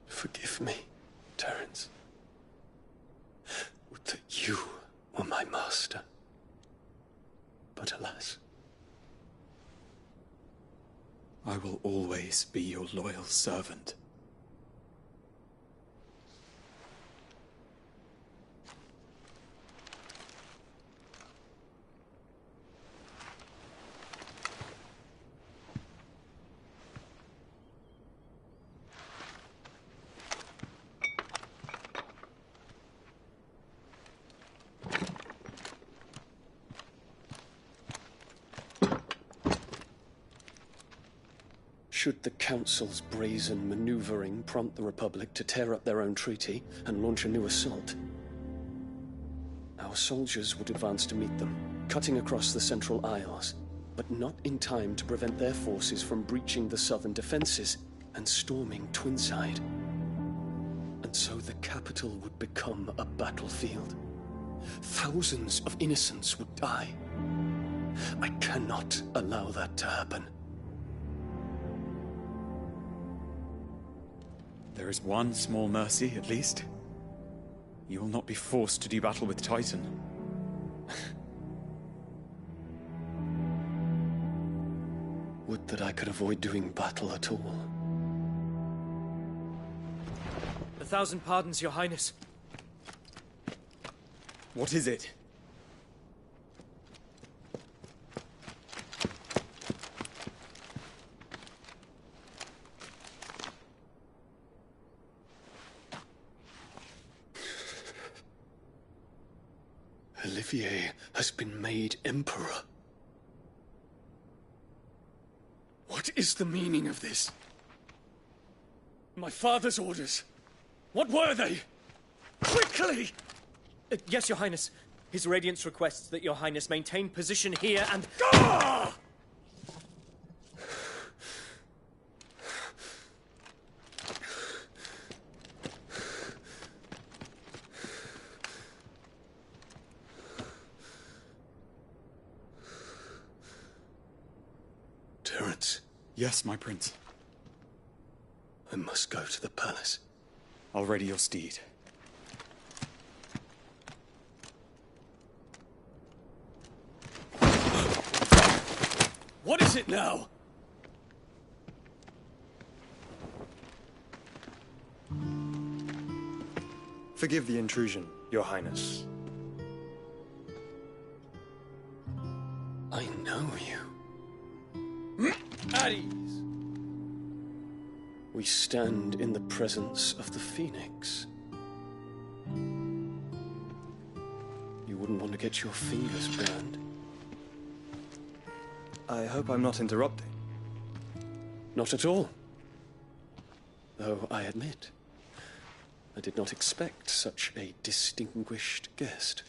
Forgive me, Terence. Would that you were my master. But alas.
I will always be your loyal servant.
Should the Council's brazen maneuvering prompt the Republic to tear up their own treaty and launch a new assault, our soldiers would advance to meet them, cutting across the Central Isles, but not in time to prevent their forces from breaching the southern defenses and storming Twinside. And so the capital would become a battlefield. Thousands of innocents would die. I cannot allow that to happen.
There is one small mercy, at least. You will not be forced to do battle with Titan.
Would that I could avoid doing battle at all.
1,000 pardons, Your Highness.
What is it?
Olivier has been made Emperor. What is the meaning of this? My father's orders. What were they? Quickly!
Yes, Your Highness. His Radiance requests that Your Highness maintain position here and...
Ah! Terence.
Yes, my prince.
I must go to the palace.
I'll ready your steed.
What is it now?
Forgive the intrusion, Your Highness.
I know you.
At ease.
We stand in the presence of the Phoenix. You wouldn't want to get your fingers burned.
I hope I'm not interrupting.
Not at all. Though I admit, I did not expect such a distinguished guest.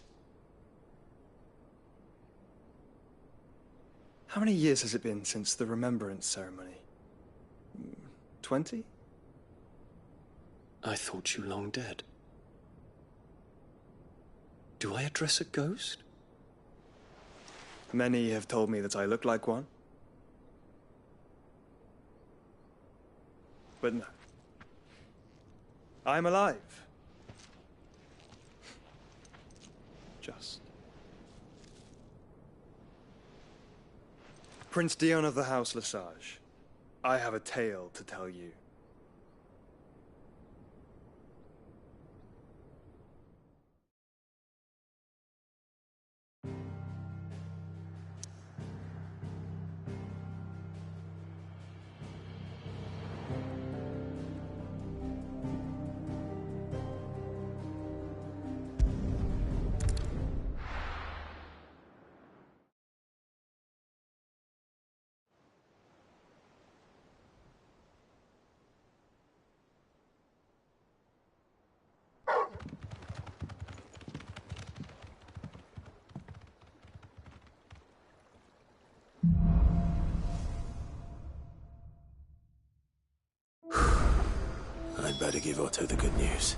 How many years has it been since the Remembrance ceremony? 20?
I thought you long dead. Do I address a ghost?
Many have told me that I look like one. But no. I'm alive. Just. Prince Dion of the House Lesage, I have a tale to tell you.
I'd better give Otto the good news.